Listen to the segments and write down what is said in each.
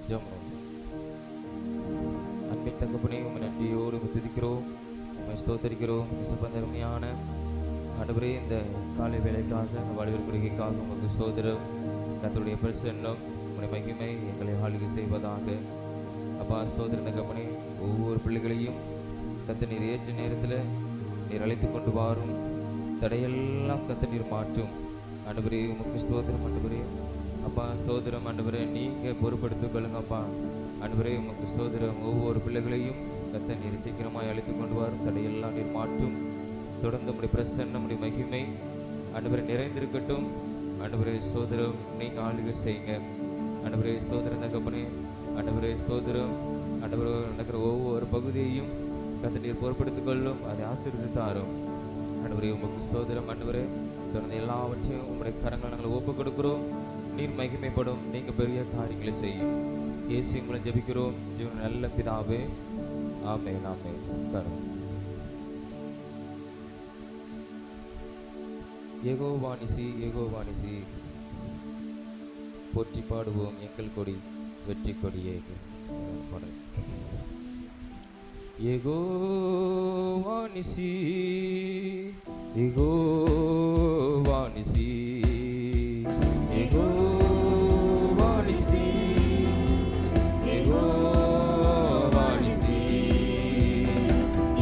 ஜெபம். அன்பின் தகப்பனே, உம்மை நன்றியோடு துதிக்கிறோம், உம்மை ஸ்தோத்தரிக்கிறோம். அருமையான ஆண்டவரே, இந்த காலை வேலைக்காக, இந்த வாழ்வில் கொள்கைக்காக உங்களுக்கு ஸ்தோத்திரம். கர்த்தருடைய பிரசன்னம், உம்முடைய மகிமை எங்களை ஆளுகை செய்வதாக. அப்பா ஸ்தோத்திர தகப்பனே, ஒவ்வொரு பிள்ளைகளையும் கர்த்தர் நீர் ஏற்ற நேரத்தில் நீர் அழைத்து கொண்டு வாரும். தடையெல்லாம் கர்த்தர் நீர் மாற்றும். ஆண்டவரே உமக்கு ஸ்தோத்திரம். ஆண்டவரே அப்பா ஸ்தோத்திரம். ஆண்டவரே நீங்கள் பொறுப்படுத்திக் கொள்ளுங்கப்பா. ஆண்டவரே உமக்கு ஸ்தோத்திரம். ஒவ்வொரு பிள்ளைகளையும் கர்த்தர் நீர் சீக்கிரமாய் அழைத்து கொண்டு வரும். தடையெல்லாம் நீர் மாற்றும். தொடர்ந்து நம்முடைய பிரசன்னம், நம்முடைய மகிமை ஆண்டவரை நிறைந்திருக்கட்டும். ஆண்டவரே ஸ்தோத்திரம். நீங்கள் ஆளுகை செய்யுங்க. ஆண்டவரே ஸ்தோத்திரம் தகப்பனே. ஆண்டவரே ஸ்தோத்திரம். ஆண்டவரே நடக்கிற ஒவ்வொரு பகுதியையும் கர்த்தர் நீர் பொறுப்படுத்திக் கொள்ளும். அதை ஆசீர்வதித்தாரும். ஆண்டவரே உமக்கு ஸ்தோத்திரம். ஆண்டவரே தொடர்ந்து எல்லாவற்றையும் உங்களுடைய கரங்களை நாங்கள் ஒப்புக் கொடுக்கிறோம். நீர் மகிமைப்படும். நீங்கள் பெரிய காரியங்களை செய்யும். இயேசு மூலம் ஜெபிக்கிறோம் ஜீவன் நல்ல பிதாவே, ஆமென் ஆமென். உட்காரும். யெகோவா நிசி, யெகோவா நிசி, போற்றி பாடுவோம் எங்கள் கொடி வெற்றி கொடியே. யெகோவா நிசி, யெகோவா நிசி, யெகோவா நிசி, யெகோவா நிசி,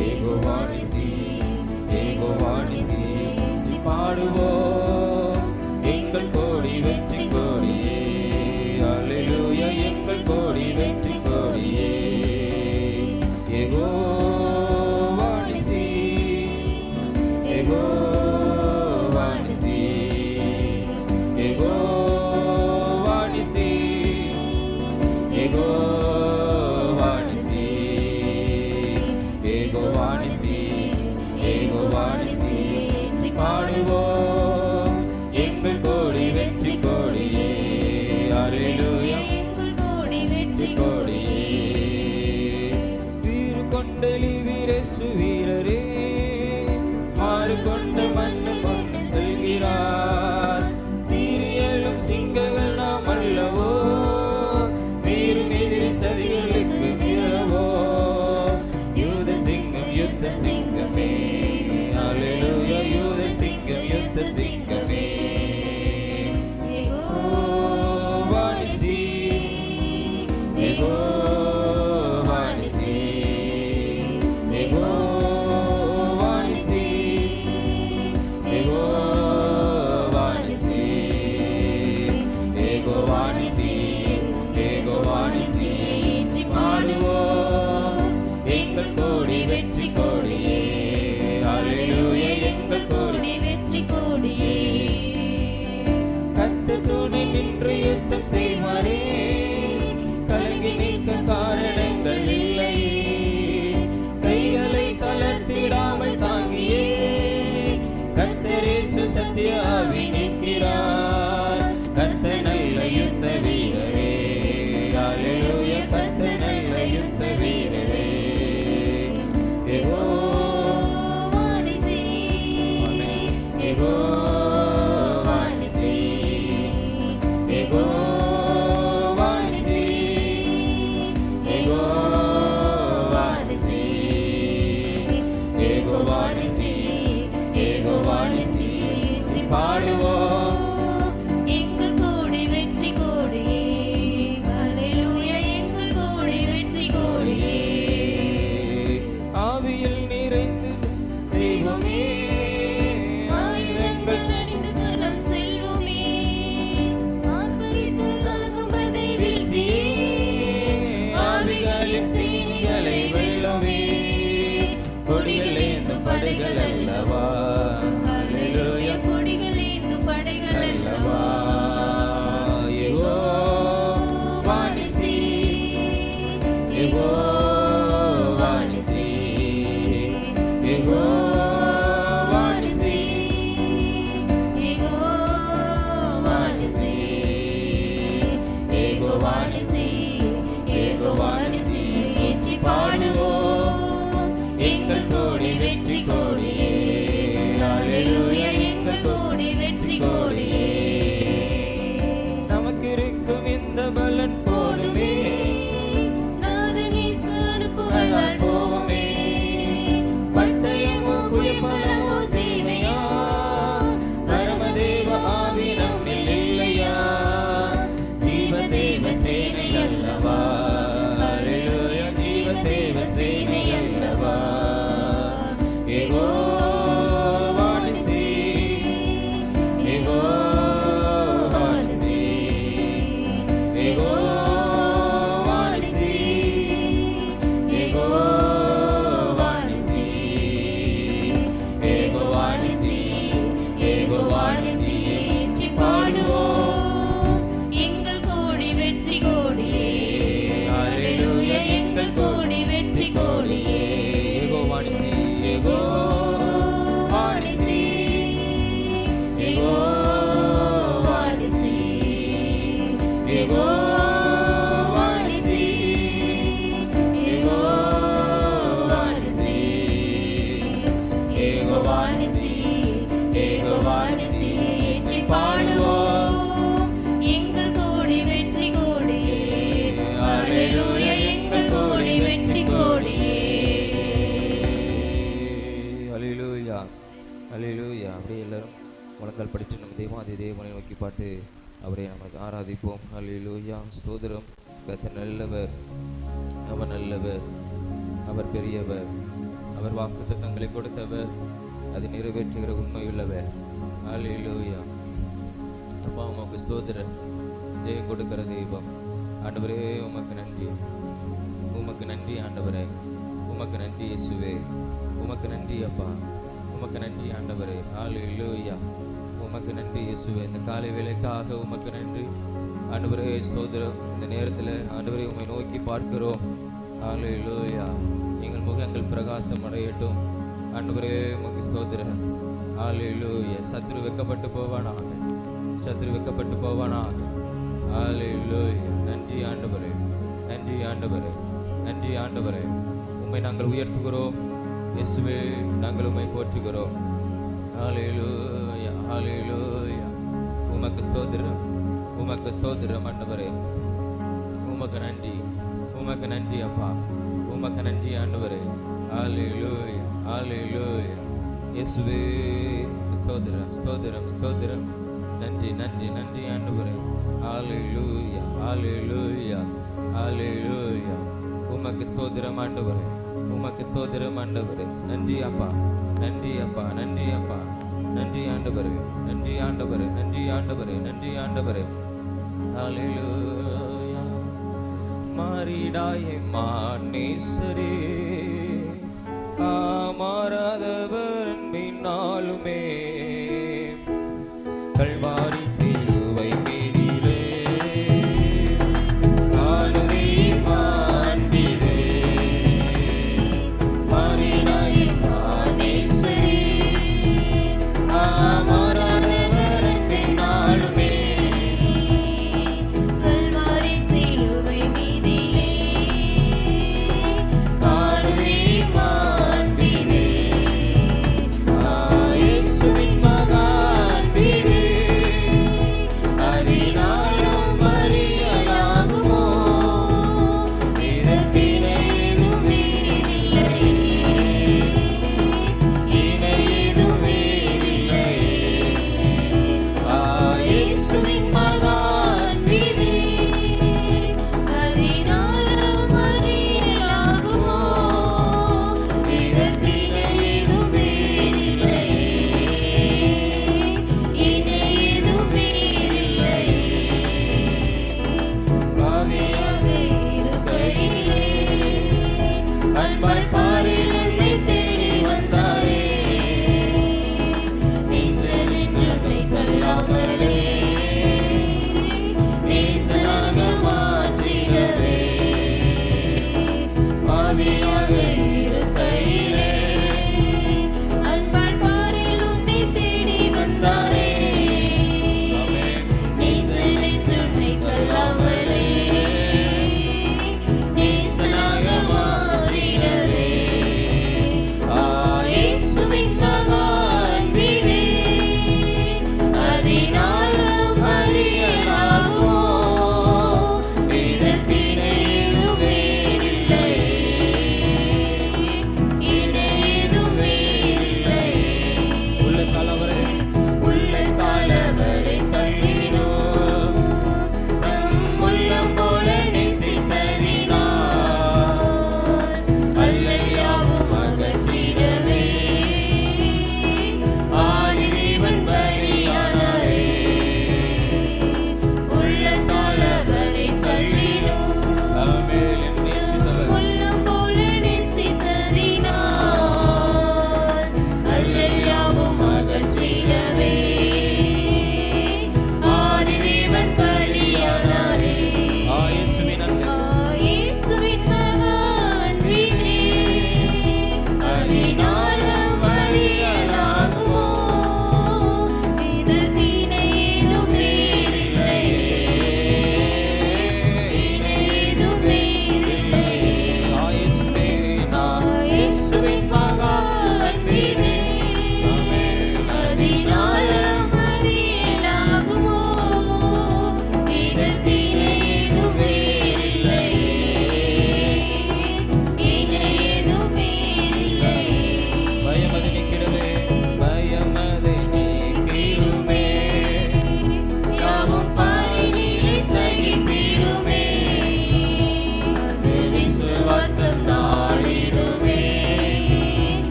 யெகோவா நிசி, யெகோவா நிசி, பாடுவோம் எங்கள் கோடி வெற்றி கோடியே. அல்லேலூயா எங்கள் கோடி வெற்றி கோடியே. யெகோவா நிசி, யெகோவா நிசி, யெகோவா நிசி, யெகோவா நிசி, யெகோவா நிசி, யெகோவா நிசி, பாடுவோம் எங்கள் கோடி வெற்றி கோடியே. அல்லேலூயா எங்கள் கோடி வெற்றி கோடியே. வீறு கொண்ட வீரேசு வீரரே, மாறு கொண்ட மண்ணு கொண்டு செல்கிறார். சீரியலும் சிங்கங்கள் நாம் அல்லவோ, வீரும் எதிரி சதிகளுக்கு வீரவோ. யூத சிங்கம் யுத்த சிங்கமே. அல்லேலூயா யூத சிங்கம் யுத்த சிங்கமே. யெகோவா நிசி, யெகோவா நிசி, யெகோவா நிசி, யெகோவா நிசி, யெகோவா நிசி, யெகோவா நிசி, பாடுவோம் எங்கள் கோடி வெற்றி கோடியே. அல்லேலூயா எங்கள் கோடி வெற்றி கோடியே. கர்த்தர் துணை நின்று யுத்தம் செய்வாரே, கலங்கி நிற்க காரணங்கள் இல்லையே. கைகளை தளர்த்திடாமல் தாங்கியே கர்த்தர் இயேசு சத்திய ஆவி நிற்கிறார். கர்த்தர் நல்ல யுத்த வீரரே. அல்லேலூயா கர்த்தர் நல்ல யுத்த வீரரே. யெகோவா நிசி, யெகோவா நிசி, யெகோவா நிசி, யெகோவா நிசி, யெகோவா நிசி, யெகோவா நிசி, பாடுவோம் எங்கள் கோடி வெற்றி கோடியே. அல்லேலூயா எங்கள் கோடி வெற்றி கோடியே. ஆவியில் நிறைந்து தெய்வமே, ஆயுதங்கள் அணிந்து கலம் செல்வோமே. ஆர்ப்பரித்து கலங்குவதை வீழ்த்தியே, ஆவிகளின் செய்திகளை வெல்லுமே. கொடிகள் ஏந்தும் படைகள் அல்லவா. அல்லேலூயா கொடிகள் ஏந்தும் படைகள் அல்லவா. யெகோவா நிசி, யெகோவா நிசி, யெகோவா நிசி, யெகோவா நிசி, யெகோவா நிசி, யெகோவா நிசி, ஏற்றி பாடுவோம் எங்கள் கோடி வெற்றி கோடியே. அல்லேலூயா எங்கள் கோடி வெற்றி கோடியே. நமக்கு இருக்கும் இந்த பலன் போதுமே. முழங்கால் படித்து நம்ம தேவாதி தேவனை நோக்கி பார்த்து அவரை நமக்கு ஆராதிப்போம். அல்லேலூயா. ஸ்தோத்திரம். கர்த்தர் நல்லவர், அவர் நல்லவர், அவர் பெரியவர், அவர் வாக்குத்தத்தங்களை கொடுத்தவர், அதை நிறைவேற்றுகிற உண்மையுள்ளவர். அல்லேலூயா. அப்பா உமக்கு ஸ்தோத்திரம். ஜெயம் கொடுக்கிற தெய்வம் ஆண்டவரே, உமக்கு நன்றி, உமக்கு நன்றி ஆண்டவரே, உமக்கு நன்றி இயேசுவே, உமக்கு நன்றி அப்பா, உமக்கு நன்றி ஆண்டவரே. அல்லேலூயா. உமக்கு நன்றி இயேசுவே. இந்த காலை வேளைக்காக உமக்கு நன்றி ஆண்டவரே. ஸ்தோத்திரம். இந்த நேரத்தில் ஆண்டவரே உம்மை நோக்கி பார்க்கிறோம். அல்லேலூயா. எங்கள் முகங்கள் பிரகாசம் அடையட்டும் ஆண்டவரே. உமக்கு ஸ்தோத்திரம். அல்லேலூயா. சத்ரு வெக்கப்பட்டு போவானாக, சத்ரு வெக்கப்பட்டு போவானாக. அல்லேலூயா. நன்றி ஆண்டவரே, நன்றி ஆண்டவரே, நன்றி ஆண்டவரே. உம்மை நாங்கள் உயர்த்துகிறோம் இயேசுவே, நாங்கள் உம்மை போற்றுகிறோம். அல்லேலூயா, அல்லேலூயா. உமக்கு ஸ்தோத்திரம், உமக்கு ஸ்தோத்திரம் ஆண்டவரே. உமக்கு நன்றி, உமக்கு நன்றி அப்பா, உமக்கு நன்றி ஆண்டவரே. அல்லேலூயா, அல்லேலூயா. இயேசுவே ஸ்தோத்திரம், ஸ்தோத்திரம், ஸ்தோத்திரம். நன்றி, நன்றி, நன்றி ஆண்டவரே. அல்லேலூயா, அல்லேலூயா, அல்லேலூயா. உமக்கு ஸ்தோத்திரம் ஆண்டவரே, உமக்கு ஸ்தோத்திரம் ஆண்டவரே. நன்றி அப்பா, நன்றி அப்பா, நன்றி அப்பா, நன்றி ஆண்டவரே, நன்றி ஆண்டவரே, நன்றி ஆண்டவரே, நன்றி ஆண்டவரே. அல்லேலூயா. மாறிடாயே மானேசரே, மாறாதவர் அன்பினாலுமே கல்வாரி சிலுவை மீதிலே காணுதே மாண்பிலே. மாறிடாயே மானேசரே, மாறாதவர் அன்பினாலுமே கல்வாரி சிலுவை மீதிலே காணுதே மாண்பிலே. இயேசுவே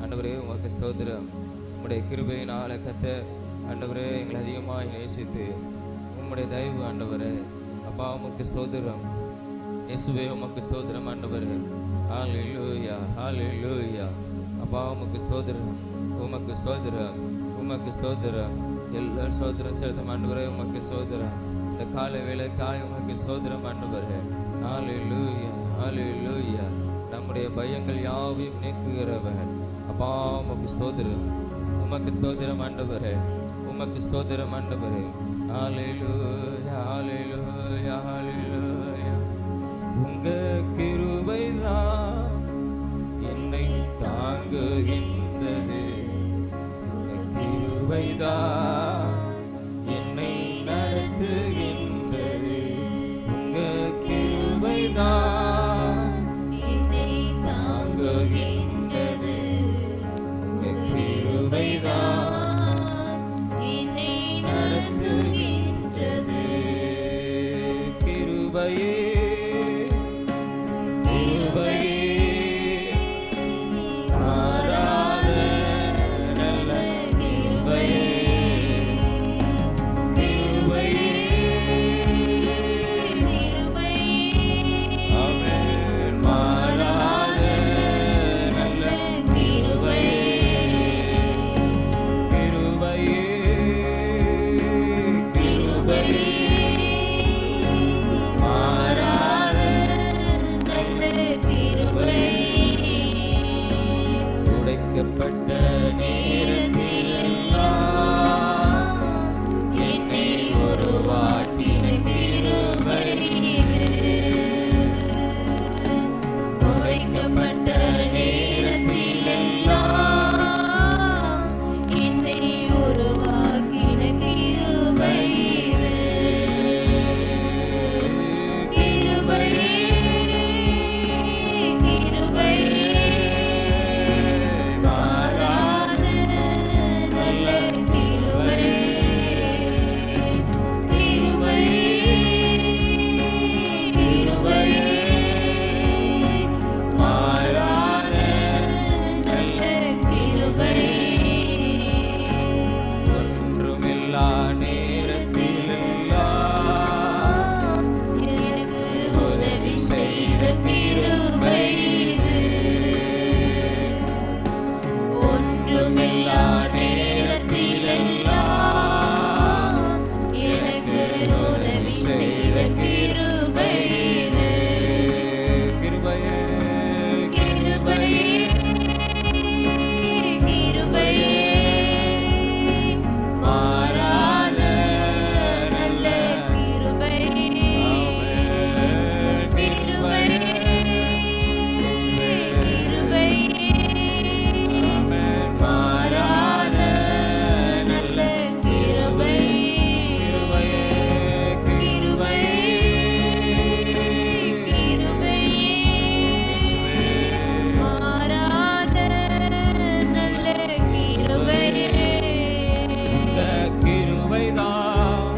ஆண்டவரே உமக்கு ஸ்தோத்திரம். உம்முடைய கிருபையினால கர்த்தர் ஆண்டவரே எங்களை அதிகமாக நேசித்து உம்முடைய தயவு ஆண்டவரே அப்பா உமக்கு ஸ்தோத்திரம். இயேசுவே உமக்கு ஸ்தோத்திரம் ஆண்டவரே. ஹல்லேலூயா ஹல்லேலூயா. அப்பா உமக்கு ஸ்தோத்திரம், உமக்கு ஸ்தோத்திரம், உமக்கு ஸ்தோத்திரம். எல்லாரும் ஸ்தோத்திரம் செலுத்தும் ஆண்டவரே உமக்கு ஸ்தோத்திரம். இந்த காலை வேளைக்காய் உமக்கு ஸ்தோத்திரம் ஆண்டவரே. ஹல்லேலூயா ஹல்லேலூயா. நம்முடைய பயங்கள் யாவையும் நீக்குகிறவர் அப்பா உமக்கு ஸ்தோத்திரம், உமக்கு ஸ்தோத்திரம் ஆண்டவரே, உமக்கு ஸ்தோத்திரம் ஆண்டவரே. ஹல்லேலூயா ஹல்லேலூயா ஹல்லேலூயா. உங்க கிருபைதான் என்னை தாங்குகின்றது, உங்க கிருபைதான் என்னை நடத்துகின்றது, உங்க கிருபைதான் என்னை தாங்குகின்றது, உங்க கிருபைதான் என்னை நடத்துகின்றது. கிருபையே கிருபையே மாறாத நல்ல கிருபையே, கிருபையே ஆமென். மாறாத நல்ல கிருபையே, கிருபையே கிருபையே மாறாத நல்ல கிருபையே. உடைக்கப்பட்ட நேரத்திலெல்லாம் என்னை உருவாக்கின கிருபை இது. உடைக்கப்பட்ட நேரத்திலெல்லாம் என்னை உருவாக்கின கிருபை இது. கிருபையே கிருபையே மாறாத நல்ல கிருபையே, கிருபையே கிருபையே மாறாத நல்ல கிருபையே. ஒன்றுமில்லா நேரத்திலெல்லாம் எனக்கு உதவி செய்த கிருபை இது. ஒன்றுமில்லா நேரத்திலெல்லாம் எனக்கு உதவி செய்த கிருபை இது. கிருபையே கிருபையே கிருபையே மாறாத நல்ல கிருபையே, ஆமென். கிருபையே கிருபையே ஆமென். மாறாத நல்ல கிருபையே, கிருபையே கிருபையே இயேசுவே. மாறாத நல்ல கிருபையே. இந்த கிருபைதான்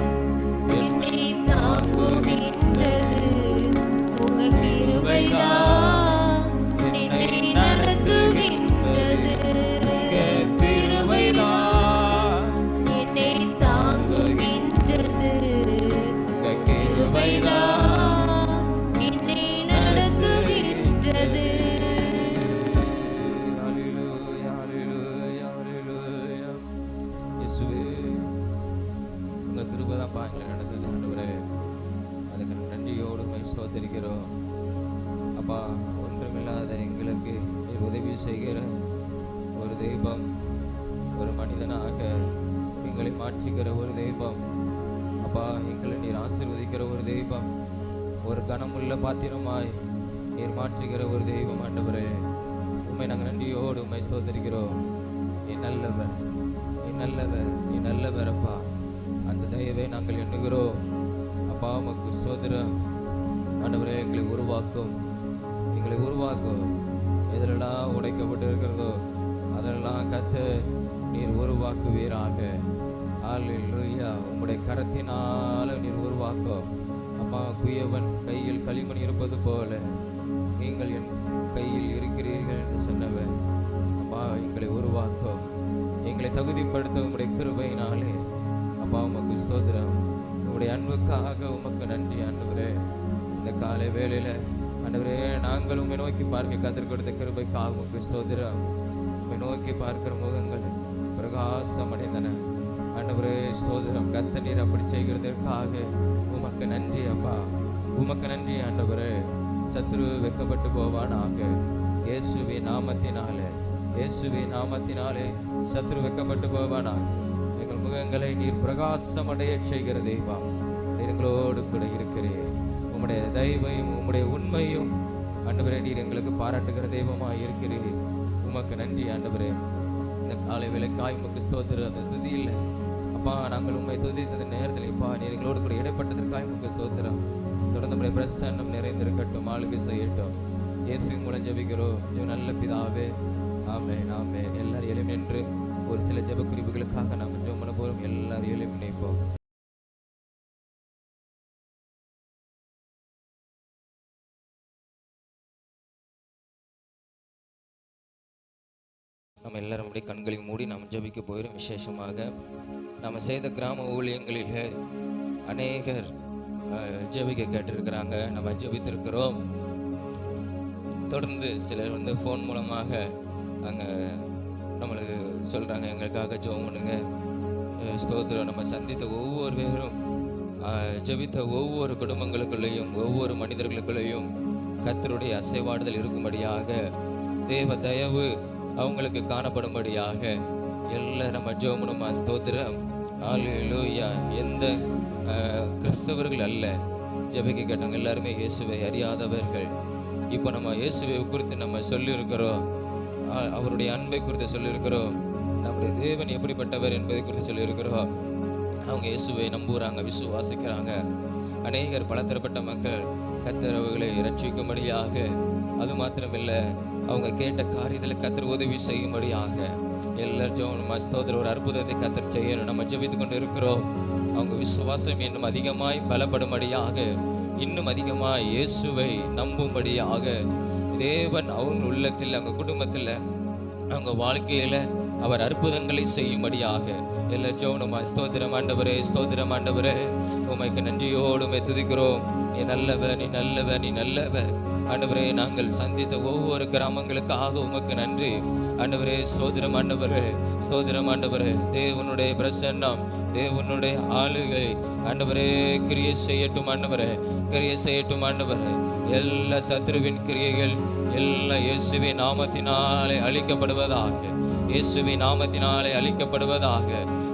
என்னை தாங்குகின்றது, உங்க கிருபைதான் என்னை நடத்துகின்றது, உங்க கிருபைதான் என்னை தாங்குகின்றது, உங்க கிருபைதான் என்னை நடத்துகின்றது. ஹல்லேலூயா ஹல்லேலூயா ஹல்லேலூயா. இயேசுவே உங்க கிருபை தான் பாங்களை நடந்தது ஆண்டவரே. அதுக்கு நன்றியோடு உம்மை ஸ்தோத்திரிக்கிறோம் அப்பா. ஒன்றுமில்லாத எங்களுக்கு நீர் உதவி செய்கிற ஒரு தெய்வம், ஒரு மனிதனாக எங்களை மாற்றுகிற ஒரு தெய்வம் அப்பா. எங்களை நீர் ஆசீர்வதிக்கிற ஒரு தெய்வம், ஒரு கனமுள்ள பாத்திரமாய் நீர் மாற்றுகிற ஒரு தெய்வம் ஆண்டவரே. உம்மை நாங்கள் நன்றியோடு உம்மை ஸ்தோத்திரிக்கிறோம். நீ நல்லவர், நீ நல்லவர், நீ நல்லவர் அப்பா. அந்த தயவை நாங்கள் எண்ணுகிறோம் அப்பா. உமக்கு ஸ்தோத்திரம் ஆண்டவரே. எங்களை உருவாக்கும், எங்களை உருவாக்கும். எதிலெல்லாம் உடைக்கப்பட்டு இருக்கிறதோ அதெல்லாம் கர்த்தர் நீர் உருவாக்குவீராக. ஹல்லேலூயா. உம்முடைய கரத்தினால நீர் உருவாக்கும் அப்பா. குயவன் கையில் களிமண் இருப்பது போல நீங்கள் என் கையில் இருக்கிறீர்கள் என்று சொன்னவர் அப்பா எங்களை உருவாக்கும், எங்களை தகுதிப்படுத்த உங்களுடைய கிருபையினாலே அப்பா உமக்கு ஸ்தோத்திரம். உங்களுடைய அன்புக்காக உமக்கு நன்றி ஆண்டவரே. இந்த காலை வேளையில ஆண்டவரே நாங்கள் உண்மை நோக்கி பார்க்க கத்தர் கொடுத்த கிருபைக்காக உமக்கு ஸ்தோத்திரம். உண்மை நோக்கி பார்க்கிற முகங்கள் பிரகாசம் அடைந்தன ஆண்டவரே ஸ்தோத்திரம். கத்த நீர் அப்படி செய்கிறதற்காக உமக்கு நன்றி அப்பா, உமக்கு நன்றி ஆண்டவரே. சத்ரு வெக்கப்பட்டு போவானாக இயேசுவின் நாமத்தினாலே, இயேசுவின் நாமத்தினாலே சத்ரு வெக்கப்பட்டு போவானாக. எங்கள் முகங்களை நீர் பிரகாசம் அடைய செய்கிற தெய்வம், நீர் எங்களோடு கூட இருக்கிறீர். உம்முடைய தயவையும் உம்முடைய உண்மையும் ஆண்டவரே நீர் எங்களுக்கு பாராட்டுகிற தெய்வமாக இருக்கிறீர். உமக்கு நன்றி ஆண்டவரே. இந்த காலை வேளைக்காய் உமக்கு ஸ்தோத்திரம். அந்த துதி இல்லை அப்பா, நாங்கள் உண்மை துதித்த நேரத்தில் இப்பா நீர் எங்களோடு கூட இடைப்பட்டதற்காக உமக்கு ஸ்தோத்திரம். தொடர்ந்து நம்முடைய பிரசன்னம் நிறைந்திருக்கட்டும், ஆளுகை செய்யட்டும். இயேசுவின் மூலம் ஜெபிக்கிறோம் நல்ல பிதாவே, ஆமென் ஆமென். எல்லாரும் எழும்பி நின்று ஒரு சில ஜெப குறிப்புகளுக்காக நாம் ஜெபம் பண்ண போறோம். எல்லாரும் எழும்பி நிற்போம். நம்ம எல்லாரும் அப்படியே கண்களை மூடி நாம் ஜெபிக்க போயிடும். விசேஷமாக நம்ம செய்த கிராம ஊழியங்களில் அநேகர் ஜெபிக்க கேட்டிருக்கிறாங்க, நம்ம ஜெபித்திருக்கிறோம். தொடர்ந்து சிலர் ஃபோன் மூலமாக அங்கே நம்மளுக்கு சொல்கிறாங்க, எங்களுக்காக ஜெபம் பண்ணுங்க. ஸ்தோத்திரம். நம்ம சந்தித்த ஒவ்வொரு பேரும் ஜெபித்த ஒவ்வொரு குடும்பங்களுக்குள்ளேயும் ஒவ்வொரு மனிதர்களுக்குள்ளேயும் கர்த்தருடைய அசைவாடுதல் இருக்கும்படியாக, தேவ தயவு அவங்களுக்கு காணப்படும்படியாக எல்லாம் நம்ம ஜெபம் பண்ணுமா. ஸ்தோத்திரம். ஹல்லேலூயா. எந்த கிறிஸ்தவர்கள் அல்ல ஜெபிக்க கேட்டாங்க, எல்லாருமே இயேசுவை அறியாதவர்கள். இப்போ நம்ம இயேசுவை குறித்து நம்ம சொல்லியிருக்கிறோம், அவருடைய அன்பை குறித்து சொல்லியிருக்கிறோம், நம்முடைய தேவன் எப்படிப்பட்டவர் என்பதை குறித்து சொல்லியிருக்கிறோம். அவங்க இயேசுவை நம்புகிறாங்க, விசுவாசிக்கிறாங்க. அநேகர் பலதரப்பட்ட மக்கள் கர்த்தர் அவர்களை ரட்சிக்கும்படியாக, அது மாத்திரமில்லை அவங்க கேட்ட காரியத்தில் கர்த்தர் உதவி செய்யும்படியாக எல்லாரும் ஜெபம் ஸ்தோத்திரம். ஒரு அற்புதத்தை கர்த்தர் செய்யணும். நம்ம ஜெபித்து கொண்டு இருக்கிறோம். அவங்க விசுவாசம் இன்னும் அதிகமாய் பலப்படும்படியாக, இன்னும் அதிகமாய் இயேசுவை நம்பும்படியாக தேவன் அவங்க உள்ளத்தில், அவங்க குடும்பத்தில், அவங்க வாழ்க்கையில அவர் அற்புதங்களை செய்யும்படியாக எல்லா ஜெபம் ஸ்தோத்திரம். ஆண்டவரே, ஸ்தோத்திரம் ஆண்டவரே. உமைக்கு நன்றியோடு துதிக்கிறோம். நீ நல்லவர், நீ நல்லவர், நீ நல்லவர் ஆண்டவரே. நாங்கள் சந்தித்த ஒவ்வொரு கிராமங்களுக்காக உமக்கு நன்றி ஆண்டவரே. ஸ்தோத்திரம் ஆண்டவரே, ஸ்தோத்திரம் ஆண்டவரே. தேவனுடைய பிரசன்னம், தேவனுடைய ஆளுகை ஆண்டவரே கிரியை செய்யட்டும் ஆண்டவரே, கிரியை செய்யட்டும் ஆண்டவரே. எல்லா சத்ருவின் கிரியைகள் எல்லாம் இயேசுவின் நாமத்தினாலே அழிக்கப்படுவதாக, இயேசுவின் நாமத்தினாலே அழிக்கப்படுவதாக.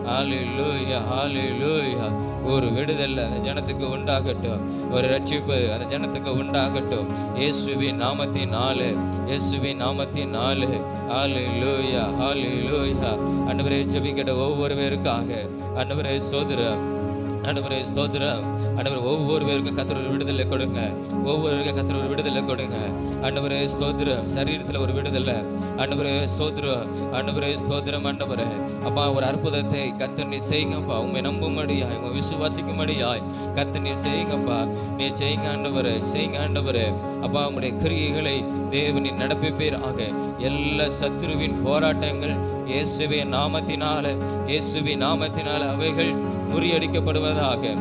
ஹல்லேலூயா, ஹல்லேலூயா. ஒரு விடுதலை அந்த ஜனத்துக்கு உண்டாகட்டும், ஒரு ரட்சிப்பு அந்த ஜனத்துக்கு உண்டாகட்டும் இயேசுவின் நாமத்தினாலே, இயேசுவின் நாமத்தினாலே. ஹல்லேலூயா, ஹல்லேலூயா. ஆண்டவரே ஜெபிக்கிற ஒவ்வொரு பேருக்காக ஆண்டவரே ஸ்தோத்திரம், ஆண்டவரே ஸ்தோத்திரம். ஆண்டவரே ஒவ்வொரு பேருக்கும் கர்த்தர் ஒரு விடுதலை கொடுங்க, ஒவ்வொருவருக்கும் கர்த்தர் ஒரு விடுதலை கொடுங்க ஆண்டவரே ஸ்தோத்திரம். சரீரத்தில் ஒரு விடுதலை ஆண்டவரே ஸ்தோத்திரம், ஆண்டவரே ஸ்தோத்திரம் ஆண்டவரே. அப்பா ஒரு அற்புதத்தை கர்த்தர் நீ செய்யுங்கப்பா, உண்மை நம்பும்படியாய், உண்மை விசுவாசிக்கும்படியாய் கர்த்தர் நீ செய்யுங்கப்பா, நீ செய்யுங்க ஆண்டவரே, செய்யுங்க ஆண்டவரே. அப்பா உங்களுடைய கிரியைகளை தேவனின் நடப்பிப்பீராக. எல்லா சத்துருவின் போராட்டங்கள் இயேசுவின் நாமத்தினால, இயேசுவின் நாமத்தினால அவைகள் முறியடிக்கப்படுவதாக.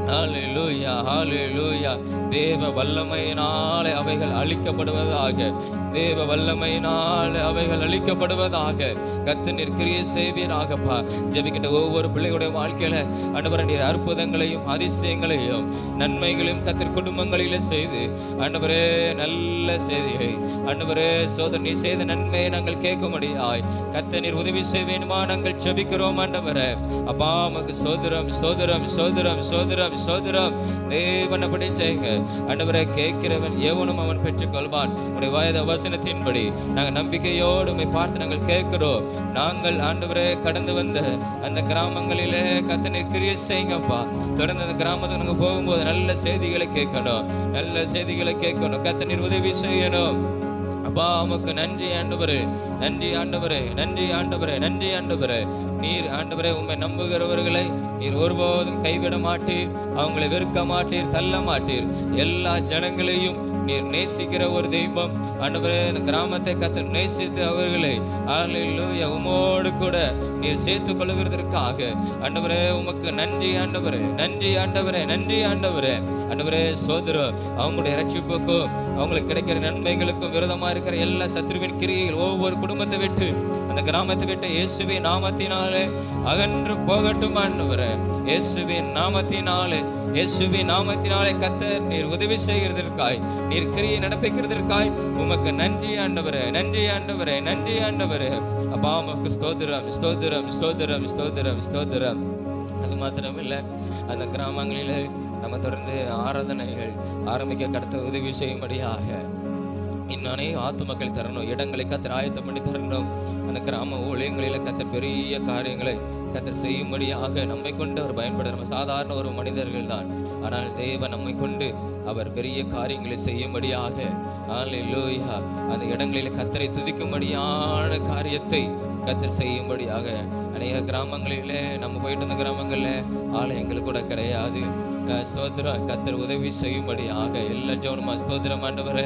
ஹல்லேலூயா, ஹல்லேலூயா. தேவ வல்லமையினாலே அவைகள் அழிக்கப்படுவதாக, தேவ வல்லமையினாலே அவைகள் அழிக்கப்படுவதாக. கர்த்தர் நீர் கிரியை செய்வீராகப்பா. ஜெபிக்கின்ற ஒவ்வொரு பிள்ளைகளுடைய வாழ்க்கையில ஆண்டவரே நீர் அற்புதங்களையும் அதிசயங்களையும் நன்மைகளையும் கர்த்தர் குடும்பங்களிலே செய்து ஆண்டவரே நல்ல செய்தியை ஆண்டவரே சோதனை நீ செய்த நன்மையை நாங்கள் கேட்கும்படியாய் கர்த்தர் நீர் உதவி செய்வேனுமா நாங்கள் ஜெபிக்கிறோம் ஆண்டவரே. அப்பா உமக்கு சோதரம், சோதரம், சோதரம், சோதரம், சோதரம். தேவன் அப்படி செய்யுங்க ஆண்டவரே. கேட்கிறவன் எவனும் அவன் பெற்றுக்கொள்வான். உடைய வயது வசனத்தின்படி நாங்கள் நம்பிக்கையோடு உம்மை பார்த்து நாங்கள் கேட்கிறோம். நாங்கள் ஆண்டவரே கடந்து வந்த அந்த கிராமங்களிலே கர்த்தர் நீர் கிரியை செய்யுங்கப்பா. தொடர்ந்து அந்த கிராமத்துக்கு நாங்கள் போகும்போது நல்ல செய்திகளை கேட்கணும், நல்ல செய்திகளை கேட்கணும். கர்த்தர் நீர் உதவி செய்யணும். அப்பா உமக்கு நன்றி ஆண்டவரே, நன்றி ஆண்டவரே, நன்றி ஆண்டவரே, நன்றி ஆண்டவரே. நீர் ஆண்டவரே உம்மை நம்புகிறவர்களை நீர் ஒருபோதும் கைவிட மாட்டீர், அவங்களை வெறுக்க மாட்டீர், தள்ள மாட்டீர். எல்லா ஜனங்களையும் நீர் நேசிக்கிற ஒரு தெய்வம் ஆண்டவரே. இந்த கிராமத்தை கர்த்தர் நேசித்து அவர்களை அல்லேலூயா உம்மோடு கூட நீர் சேர்த்துக் கொள்ளுகிறதற்காக ஆண்டவரே உமக்கு நன்றி ஆண்டவரே, நன்றி ஆண்டவரே, நன்றி ஆண்டவரே. ஆண்டவரே சோதரம் அவங்களுடைய ரட்சிப்புக்கும் அவங்களுக்கு கிடைக்கிற நன்மைகளுக்கும் விரோதமா இருக்கிற எல்லா சத்துருவின் கிரியைகள் ஒவ்வொரு குடும்பத்தை விட்டு அந்த கிராமத்தை விட்டு இயேசுவின் நாமத்தினாலே அகன்று போகட்டும் ஆண்டவரே. இயேசுவின் நாமத்தினாலே, இயேசுவின் நாமத்தினாலே கர்த்தர் நீர் உதவி செய்கிறதற்காய், நீர் கிரியை நடப்பிக்கிறதற்காய் உமக்கு நன்றி ஆண்டவரே, நன்றி ஆண்டவரே, நன்றி ஆண்டவரே. அப்பா உமக்கு ஸ்தோத்திரம், ஸ்தோத்திரம், ஸ்தோத்திரம், ஸ்தோத்திரம், ஸ்தோத்திரம். அது மாத்திரமில்லை, அந்த கிராமங்களில் நம்ம தொடர்ந்து ஆராதனைகள் ஆரம்பிக்க கர்த்தர் உதவி செய்யும்படியாக இன்னும் அநேக ஆத்துமக்கள் தரணும், இடங்களை கர்த்தர் ஆயத்தம் பண்ணி தரணும். அந்த கிராம ஊழியங்களில் கர்த்தர் பெரிய காரியங்களை கர்த்தர் செய்யும்படியாக நம்மை கொண்டு அவர் பயன்பட. நம்ம சாதாரண ஒரு மனிதர்கள் தான், ஆனால் தேவன் நம்மை கொண்டு அவர் பெரிய காரியங்களை செய்யும்படியாக அல்லேலூயா அந்த இடங்களில் கர்த்தரை துதிக்கும்படியான காரியத்தை கர்த்தர் செய்யும்படியாக. அநேக கிராமங்களில் நம்ம போயிட்டு இருந்த கிராமங்களில் ஆலயங்கள் கூட கிடையாது. ஸ்தோத்திரம், கர்த்தர் உதவி செய்யும்படியாக எல்லா ஜெபமா ஸ்தோத்திரம் ஆண்டவரே.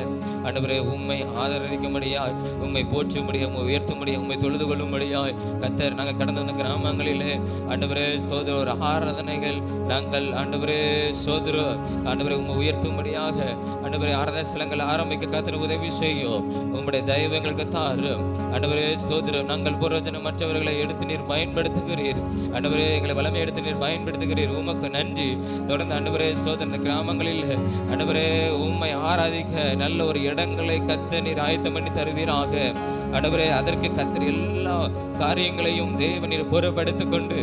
ஆண்டவரே உம்மை ஆதரிக்கும்படியாய், உம்மை போற்றும்படியாக, உம்மை உயர்த்தும்படியாக, உம்மை தொழுது கொள்ளும்படியாய் கர்த்தர் நாங்கள் கடந்து வந்த கிராமங்களிலே ஆண்டவரே ஸ்தோத்திரம் ஒரு ஆராதனைகள் நாங்கள் ஆண்டவரே ஸ்தோத்திரம் ஆண்டவரே உம்மை உயர்த்தும்படியாக ஆண்டவரே ஆராதனை ஸ்தலங்கள் ஆரம்பிக்க கர்த்தர் உதவி செய்யும். உம்முடைய தயவுகளுக்கு தாரும் ஆண்டவரே ஸ்தோத்திரம். நாங்கள் புரோஜனமற்றவர்களை எடுத்து நீர் பயன்படுத்துகிறீர் ஆண்டவரே, எங்களை வளமை எடுத்து நீர் பயன்படுத்துகிறீர். உமக்கு நன்றி. தொடர்ந்து ஆண்டவரே ஸ்தோத்திரம் இந்த கிராமங்களில் ஆண்டவரே உம்மை ஆராதிக்க நல்ல ஒரு இடங்களை கர்த்தர் நீர் ஆயத்தம் பண்ணி தருவீராக ஆண்டவரே. அதற்கு கர்த்தர் எல்லா காரியங்களையும் தேவன் நீர் பொறுப்படுத்திக் கொண்டு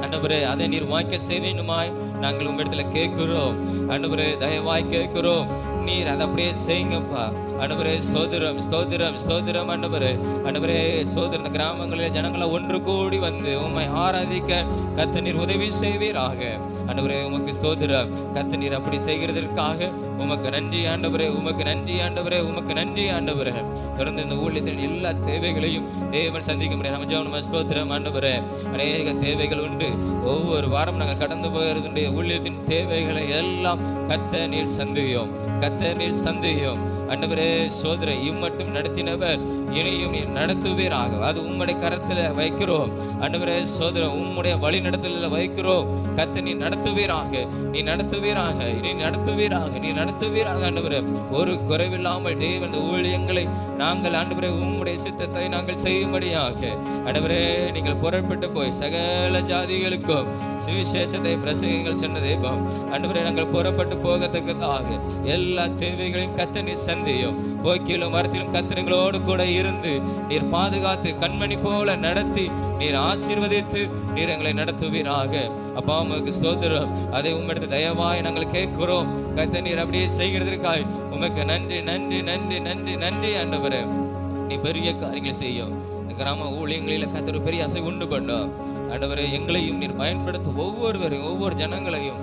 ஆண்டவரே அதை நீர் வாய்க்க செய்வேனுமாய் நாங்கள் உம்மிடத்துல கேட்கிறோம் ஆண்டவரே, தயவாய் கேட்கிறோம். நீர் அதை அப்படியே செய்யுங்கப்பா ஆண்டவரே. ஸ்தோத்திரம், ஸ்தோத்திரம், ஸ்தோத்திரம் ஆண்டவரே. ஆண்டவரே ஸ்தோத்திரம். இந்த கிராமங்களில் ஜனங்களை ஒன்று கூடி வந்து உம்மை ஆராதிக்க கர்த்தர் நீர் உதவி செய்வீராக ஆண்டவரே. உமக்கு ஸ்தோத்திரம். கர்த்தர் நீர் அப்படி செய்கிறதற்காக உமக்கு நன்றி ஆண்டவரே, உமக்கு நன்றி ஆண்டவரே, உமக்கு நன்றி ஆண்டவரே. தொடர்ந்து இந்த ஊழியத்தின் எல்லா தேவைகளையும் தேவன் சந்திக்க முடியாது. நம்ம ஜெபம் ஸ்தோத்திரம் ஆண்டவரே. அநேக தேவைகள் உண்டு. ஒவ்வொரு வாரம் நாங்கள் கடந்து போகிறதுடைய ஊழியத்தின் தேவைகளை எல்லாம் கர்த்தர் நீர் சந்தியும், கர்த்தர் நீர் சந்தியும் ஆண்டவரே. சோதரை இம்மட்டும் நடத்தினவர் இனியும் நீர் நடத்துவீராக. அது உம்முடைய கரத்தில் வைக்கிறோம் ஆண்டவரே. சோதரை உம்முடைய வழி நடத்தலில் வைக்கிறோம். கர்த்தர் நீ நடத்துவீராக, நீ நடத்துவீராக, நீ நடத்துவீராக, நீ நடத்துவீராக ஆண்டவரே. ஒரு குறைவில்லாமல் தேவன் ஊழியங்களை நாங்கள் ஆண்டவரே உம்முடைய சித்தத்தை நாங்கள் செய்யும்படியாக ஆண்டவரே நீங்கள் புறப்பட்டு போய் சகல ஜாதிகளுக்கும் சுவிசேஷத்தை பிரசங்கங்கள் சொன்ன தெய்வம் ஆண்டவரே. நாங்கள் புறப்பட்டு போகத்தக்கதாக எல்லா தேவைகளையும் கர்த்தர் நீர் சந்தியும். போக்கிலும் வரத்திலும் கர்த்தர்களோடு கூட இருந்து நீர் பாதுகாத்து கண்மணி போல நடத்தி நீர் ஆசீர்வதித்து நீர் எங்களை நடத்துவீராக. அப்பா உமக்கு ஸ்தோத்திரம். அதை உம்மிடத்தில் தயவாய் நாங்கள் கேட்கிறோம். கர்த்தர் நீர் அப்படியே செய்கிறதற்காய் உமக்கு நன்றி, நன்றி, நன்றி, நன்றி, நன்றி ஆண்டவரே. நீ பெரிய காரியங்களை செய்யும். இந்த கிராம ஊழியங்களில் கர்த்தர் பெரிய அசை உண்டு பண்ணோம் ஆண்டவரே. எங்களையும் நீர் பயன்படுத்தும், ஒவ்வொருவரையும் ஒவ்வொரு ஜனங்களையும்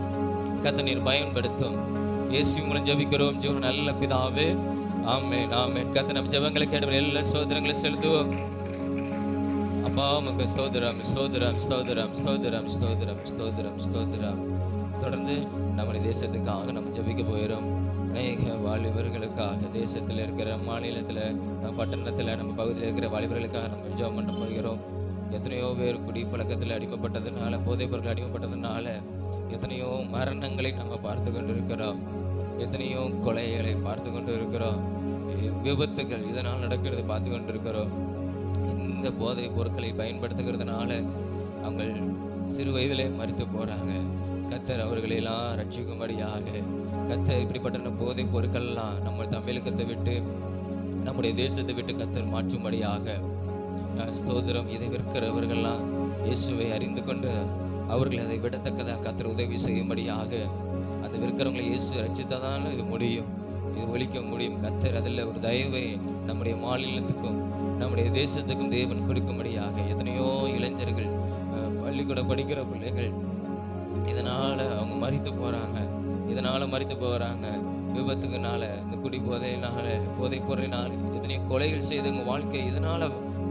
கர்த்தர் நீர் பயன்படுத்தும். இயேசு மூலம் ஜெபிக்கிறோம் ஜீவன் நல்ல பிதாவே, ஆமென், ஆமென். கர்த்தர் நம்ம ஜெபங்களை கேட்டவர் எல்லா ஸ்தோத்திரங்களை செலுத்துவோம். அப்பா உமக்கு ஸ்தோத்திரம், ஸ்தோத்திரம், ஸ்தோத்திரம், ஸ்தோத்திரம், ஸ்தோத்திரம், ஸ்தோத்திரம், ஸ்தோத்திரம். தொடர்ந்து நம்முடைய தேசத்துக்காக நம்ம ஜெபிக்க போயிடும். அநேக வாலிபர்களுக்காக தேசத்தில் இருக்கிற மாநிலத்தில் நம்ம பட்டணத்தில் நம்ம பகுதியில் இருக்கிற வாலிபர்களுக்காக நம்ம ஜெபம் பண்ண போகிறோம். எத்தனையோ பேர் குடி பழக்கத்தில் அடிமைப்பட்டதுனால, போதைப் பொருட்கள் அடிமைப்பட்டதுனால எத்தனையோ மரணங்களை நம்ம பார்த்து கொண்டு இருக்கிறோம். எத்தனையோ கொலைகளை பார்த்து கொண்டு இருக்கிறோம். விபத்துகள் இதனால் நடக்கிறது பார்த்து கொண்டு இருக்கிறோம். இந்த போதைப் பொருட்களை பயன்படுத்துகிறதுனால அவங்க சிறு வயதிலே மரித்து போறாங்க. கர்த்தர் அவர்களெல்லாம் ரட்சிக்கும்படியாக கர்த்தர் இப்படிப்பட்ட போதைப் பொருட்கள்லாம் நம்ம தமிழகத்தை விட்டு நம்முடைய தேசத்தை விட்டு கர்த்தர் மாற்றும்படியாக ஸ்தோத்திரம். இதை விற்கிறவர்கள்லாம் இயேசுவை அறிந்து கொண்டு அவர்கள் அதை விடத்தக்கதாக கர்த்தர் உதவி செய்யும்படியாக அந்த விற்கிறவங்களை இயேசு ரட்சித்ததால இது முடியும், இது ஒழிக்க முடியும். கர்த்தர் அதில் ஒரு தயவை நம்முடைய மாநிலத்துக்கும் நம்முடைய தேசத்துக்கும் தேவன் கொடுக்கும்படியாக எத்தனையோ இளைஞர்கள் பள்ளிக்கூட படிக்கிற பிள்ளைகள் இதனால் அவங்க மரித்து போகிறாங்க, இதனால் மரித்து போகிறாங்க. விபத்துக்குனால, இந்த குடி போதையினால, போதைப் பொருளினால் எத்தனையோ கொலைகள் செய்து உங்கள் வாழ்க்கை இதனால்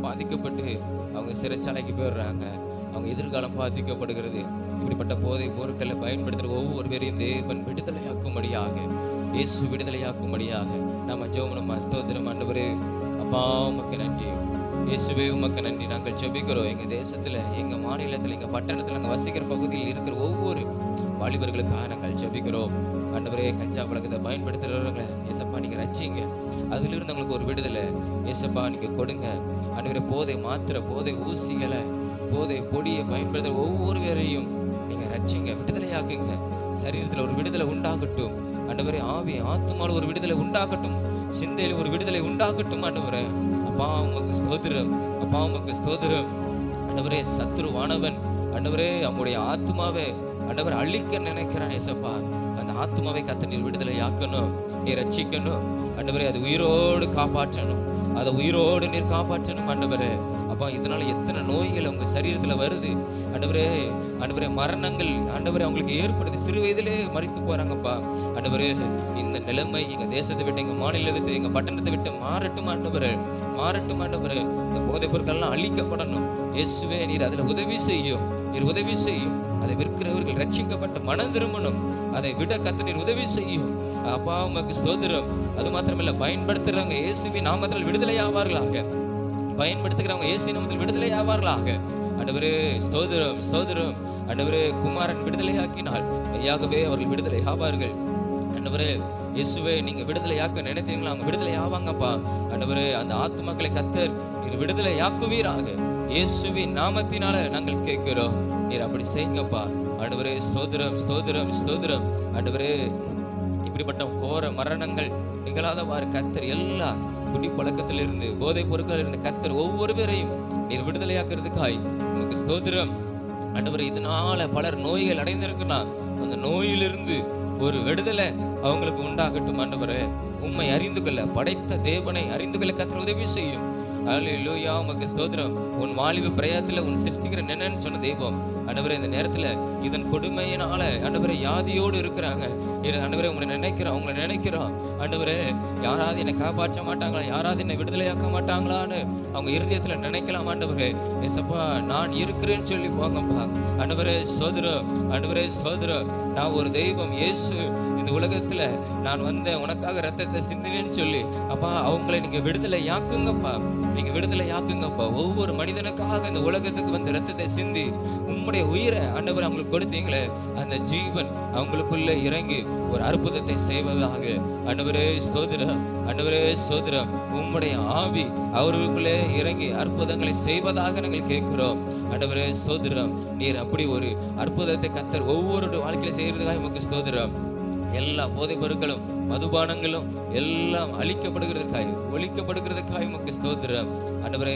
பாதிக்கப்பட்டு அவங்க சிறைச்சாலைக்கு போயிடுறாங்க. அவங்க எதிர்காலம் பாதிக்கப்படுகிறது. இப்படிப்பட்ட போதை பொருட்களை பயன்படுத்துகிற ஒவ்வொரு பேரையும் தேவன் விடுதலையாக்கும்படியாக, இயேசு விடுதலையாக்கும்படியாக நம்ம ஜெபம். ஸ்தோத்திரம் ஆண்டவரே. அப்பா உமக்கு நன்றி. இயேசுவே உமக்கு நன்றி. நாங்கள் ஜெபிக்கிறோம். எங்கள் தேசத்தில், எங்கள் மாநிலத்தில், எங்கள் பட்டணத்தில், நாங்கள் வசிக்கிற பகுதியில் இருக்கிற ஒவ்வொரு வாலிபர்களுக்காக நாங்கள் ஜெபிக்கிறோம். ஆண்டவரே, கஞ்சா பழக்கத்தை பயன்படுத்துகிறவங்க ஏசப்பா நீங்கள் ரட்சிங்க. அதிலிருந்து அவங்களுக்கு ஒரு விடுதலை ஏசப்பா நீங்கள் கொடுங்க. ஆண்டவரே, போதை மாத்திரை, போதை ஊசிகளை, போதை பொடியை பயன்படுத்துகிற ஒவ்வொரு பேரையும் நீங்கள் ரட்சிங்க, விடுதலையாக்குங்க. சரீரத்தில் ஒரு விடுதலை உண்டாகட்டும் ஆண்டவரே. ஆவி ஆத்துமால ஒரு விடுதலை உண்டாகட்டும். சிந்தையில் ஒரு விடுதலை உண்டாகட்டும் ஆண்டவரே. அப்பா உமக்கு ஸ்தோத்திரம். அப்பா உமக்கு ஸ்தோத்திரம் ஆண்டவரே. சத்துருவானவன் ஆண்டவரே அவங்களுடைய ஆத்மாவை ஆண்டவர் அழிக்க நினைக்கிறான் ஏசப்பா. அந்த ஆத்மாவை கத்த நீர் விடுதலை ஆக்கணும், நீர் ரட்சிக்கணும் ஆண்டவரே. அது உயிரோடு காப்பாற்றணும், அதை உயிரோடு நீர் காப்பாற்றணும் ஆண்டவரே. அப்பா இதனால எத்தனை நோய்கள் அவங்க சரீரத்துல வருது ஆண்டவரே. ஆண்டவரே மரணங்கள் ஆண்டவரே அவங்களுக்கு ஏற்படுது. சிறு வயதிலே மரித்து போறாங்கப்பா ஆண்டவரே. இந்த நிலைமை எங்க தேசத்தை விட்டு, எங்க மாநிலத்தை விட்டு, எங்க பட்டணத்தை விட்டு மாறட்டும் ஆண்டவரே, மாறட்டும் ஆண்டவரே. இந்த போதைப் பொருட்கள் எல்லாம் அழிக்கப்படணும் இயேசுவே. நீர் அதுல உதவி செய்யும், நீர் உதவி செய்யும். அதை விற்கிறவர்கள் ரட்சிக்கப்பட்டு மனம் திரும்பணும். அதை விட கத்த நீர் உதவி செய்யும். அப்பா உமக்கு ஸ்தோத்திரம். அது மாத்திரமல்ல, பயன்படுத்துறவங்க இயேசுவின் நாமத்தில் விடுதலை ஆவார்களாக, பயன்படுத்துகிறவங்க இயேசு நாமத்தில் விடுதலை ஆவார்களாக ஆண்டவரே. ஸ்தோத்திரம் ஸ்தோத்திரம் ஆண்டவரே. குமாரன் விடுதலை ஆக்கினால் மெய்யாகவே அவர்கள் விடுதலை ஆவார்கள் ஆண்டவரே. இயேசுவே நீங்க விடுதலை ஆக்க நினைத்தீங்களா, அவங்க விடுதலை ஆவாங்கப்பா ஆண்டவரே. அந்த ஆத்துமக்களை கத்தர் நீர் விடுதலை ஆக்குவீராக இயேசுவின் நாமத்தினால நாங்கள் கேட்கிறோம். நீர் அப்படி செய்யுங்கப்பா ஆண்டவரே. ஸ்தோத்திரம் ஸ்தோத்திரம் ஸ்தோத்திரம் ஆண்டவரே. இப்படிப்பட்ட கோர மரணங்கள் நிகழாதவாறு கத்தர் எல்லா குடிப்பழக்கத்திலிருந்து, போதைப் பொருட்கள் இருந்து கத்தர் ஒவ்வொரு பேரையும் நீர் விடுதலையாக்குறதுக்காய் உனக்கு ஸ்தோத்திரம் ஆண்டவரே. இதனால பலர் நோய்கள் அடைந்திருக்கலாம். அந்த நோயிலிருந்து ஒரு விடுதலை அவங்களுக்கு உண்டாகட்டும் ஆண்டவரே. உம்மை அறிந்து கொள்ள, படைத்த தேவனை அறிந்து கொள்ள கத்தர் உதவி செய்யும். அல்லேலூயா உமக்கு ஸ்தோத்திரம். உன் வாலிப பிரயாத்துல உன் சிருஷ்டிக்கிற நினைன்னு சொன்ன தெய்வம் ஆண்டவரே. இந்த நேரத்துல இதன் கொடுமையினால ஆண்டவரே வியாதியோடு இருக்கிறாங்க ஆண்டவரே. உங்களை நினைக்கிறோம், உங்களை நினைக்கிறோம் ஆண்டவரே. யாராவது என்னை காப்பாற்ற மாட்டாங்களா, யாராவது என்னை விடுதலையாக்க மாட்டாங்களான்னு அவங்க இருதயத்துல நினைக்கலாம் ஆண்டவரே. ஏசப்பா நான் இருக்கிறேன்னு சொல்லி போங்கப்பா ஆண்டவரே. சோதரம் ஆண்டவரே, சோதரம். நான் ஒரு தெய்வம் இயேசு இந்த உலகத்துல நான் வந்தேன் உனக்காக ரத்தத்தை சிந்தினேன்னு சொல்லி அப்பா அவங்களை நீங்க விடுதலை யாக்குங்கப்பா, நீங்க விடுதலை யாக்குங்கப்பா. ஒவ்வொரு மனிதனுக்காக இந்த உலகத்துக்கு வந்து ரத்தத்தை சிந்தி உம்முடைய உயிரை ஆண்டவர் அவங்களுக்கு கொடுத்தீங்களே, அந்த ஜீவன் அவங்களுக்குள்ள இறங்கி ஒரு அற்புதத்தை செய்வதாக ஆண்டவரே. ஸ்தோத்திரம் ஆண்டவரே, ஸ்தோத்திரம். உம்முடைய ஆவி அவர்களுக்குள்ளே இறங்கி அற்புதங்களை செய்வதாக நாங்கள் கேட்கிறோம் ஆண்டவரே. ஸ்தோத்திரம். நீர் அப்படி ஒரு அற்புதத்தை கத்தர் ஒவ்வொரு வாழ்க்கையில செய்யறதுக்காக உமக்கு ஸ்தோத்திரம். எல்லா போதைப் பொருட்களும் மதுபானங்களும் எல்லாம் அழிக்கப்படுகிறதுக்காய், ஒழிக்கப்படுகிறதுக்காய் உமக்கு ஸ்தோத்திரம் ஆண்டவரே.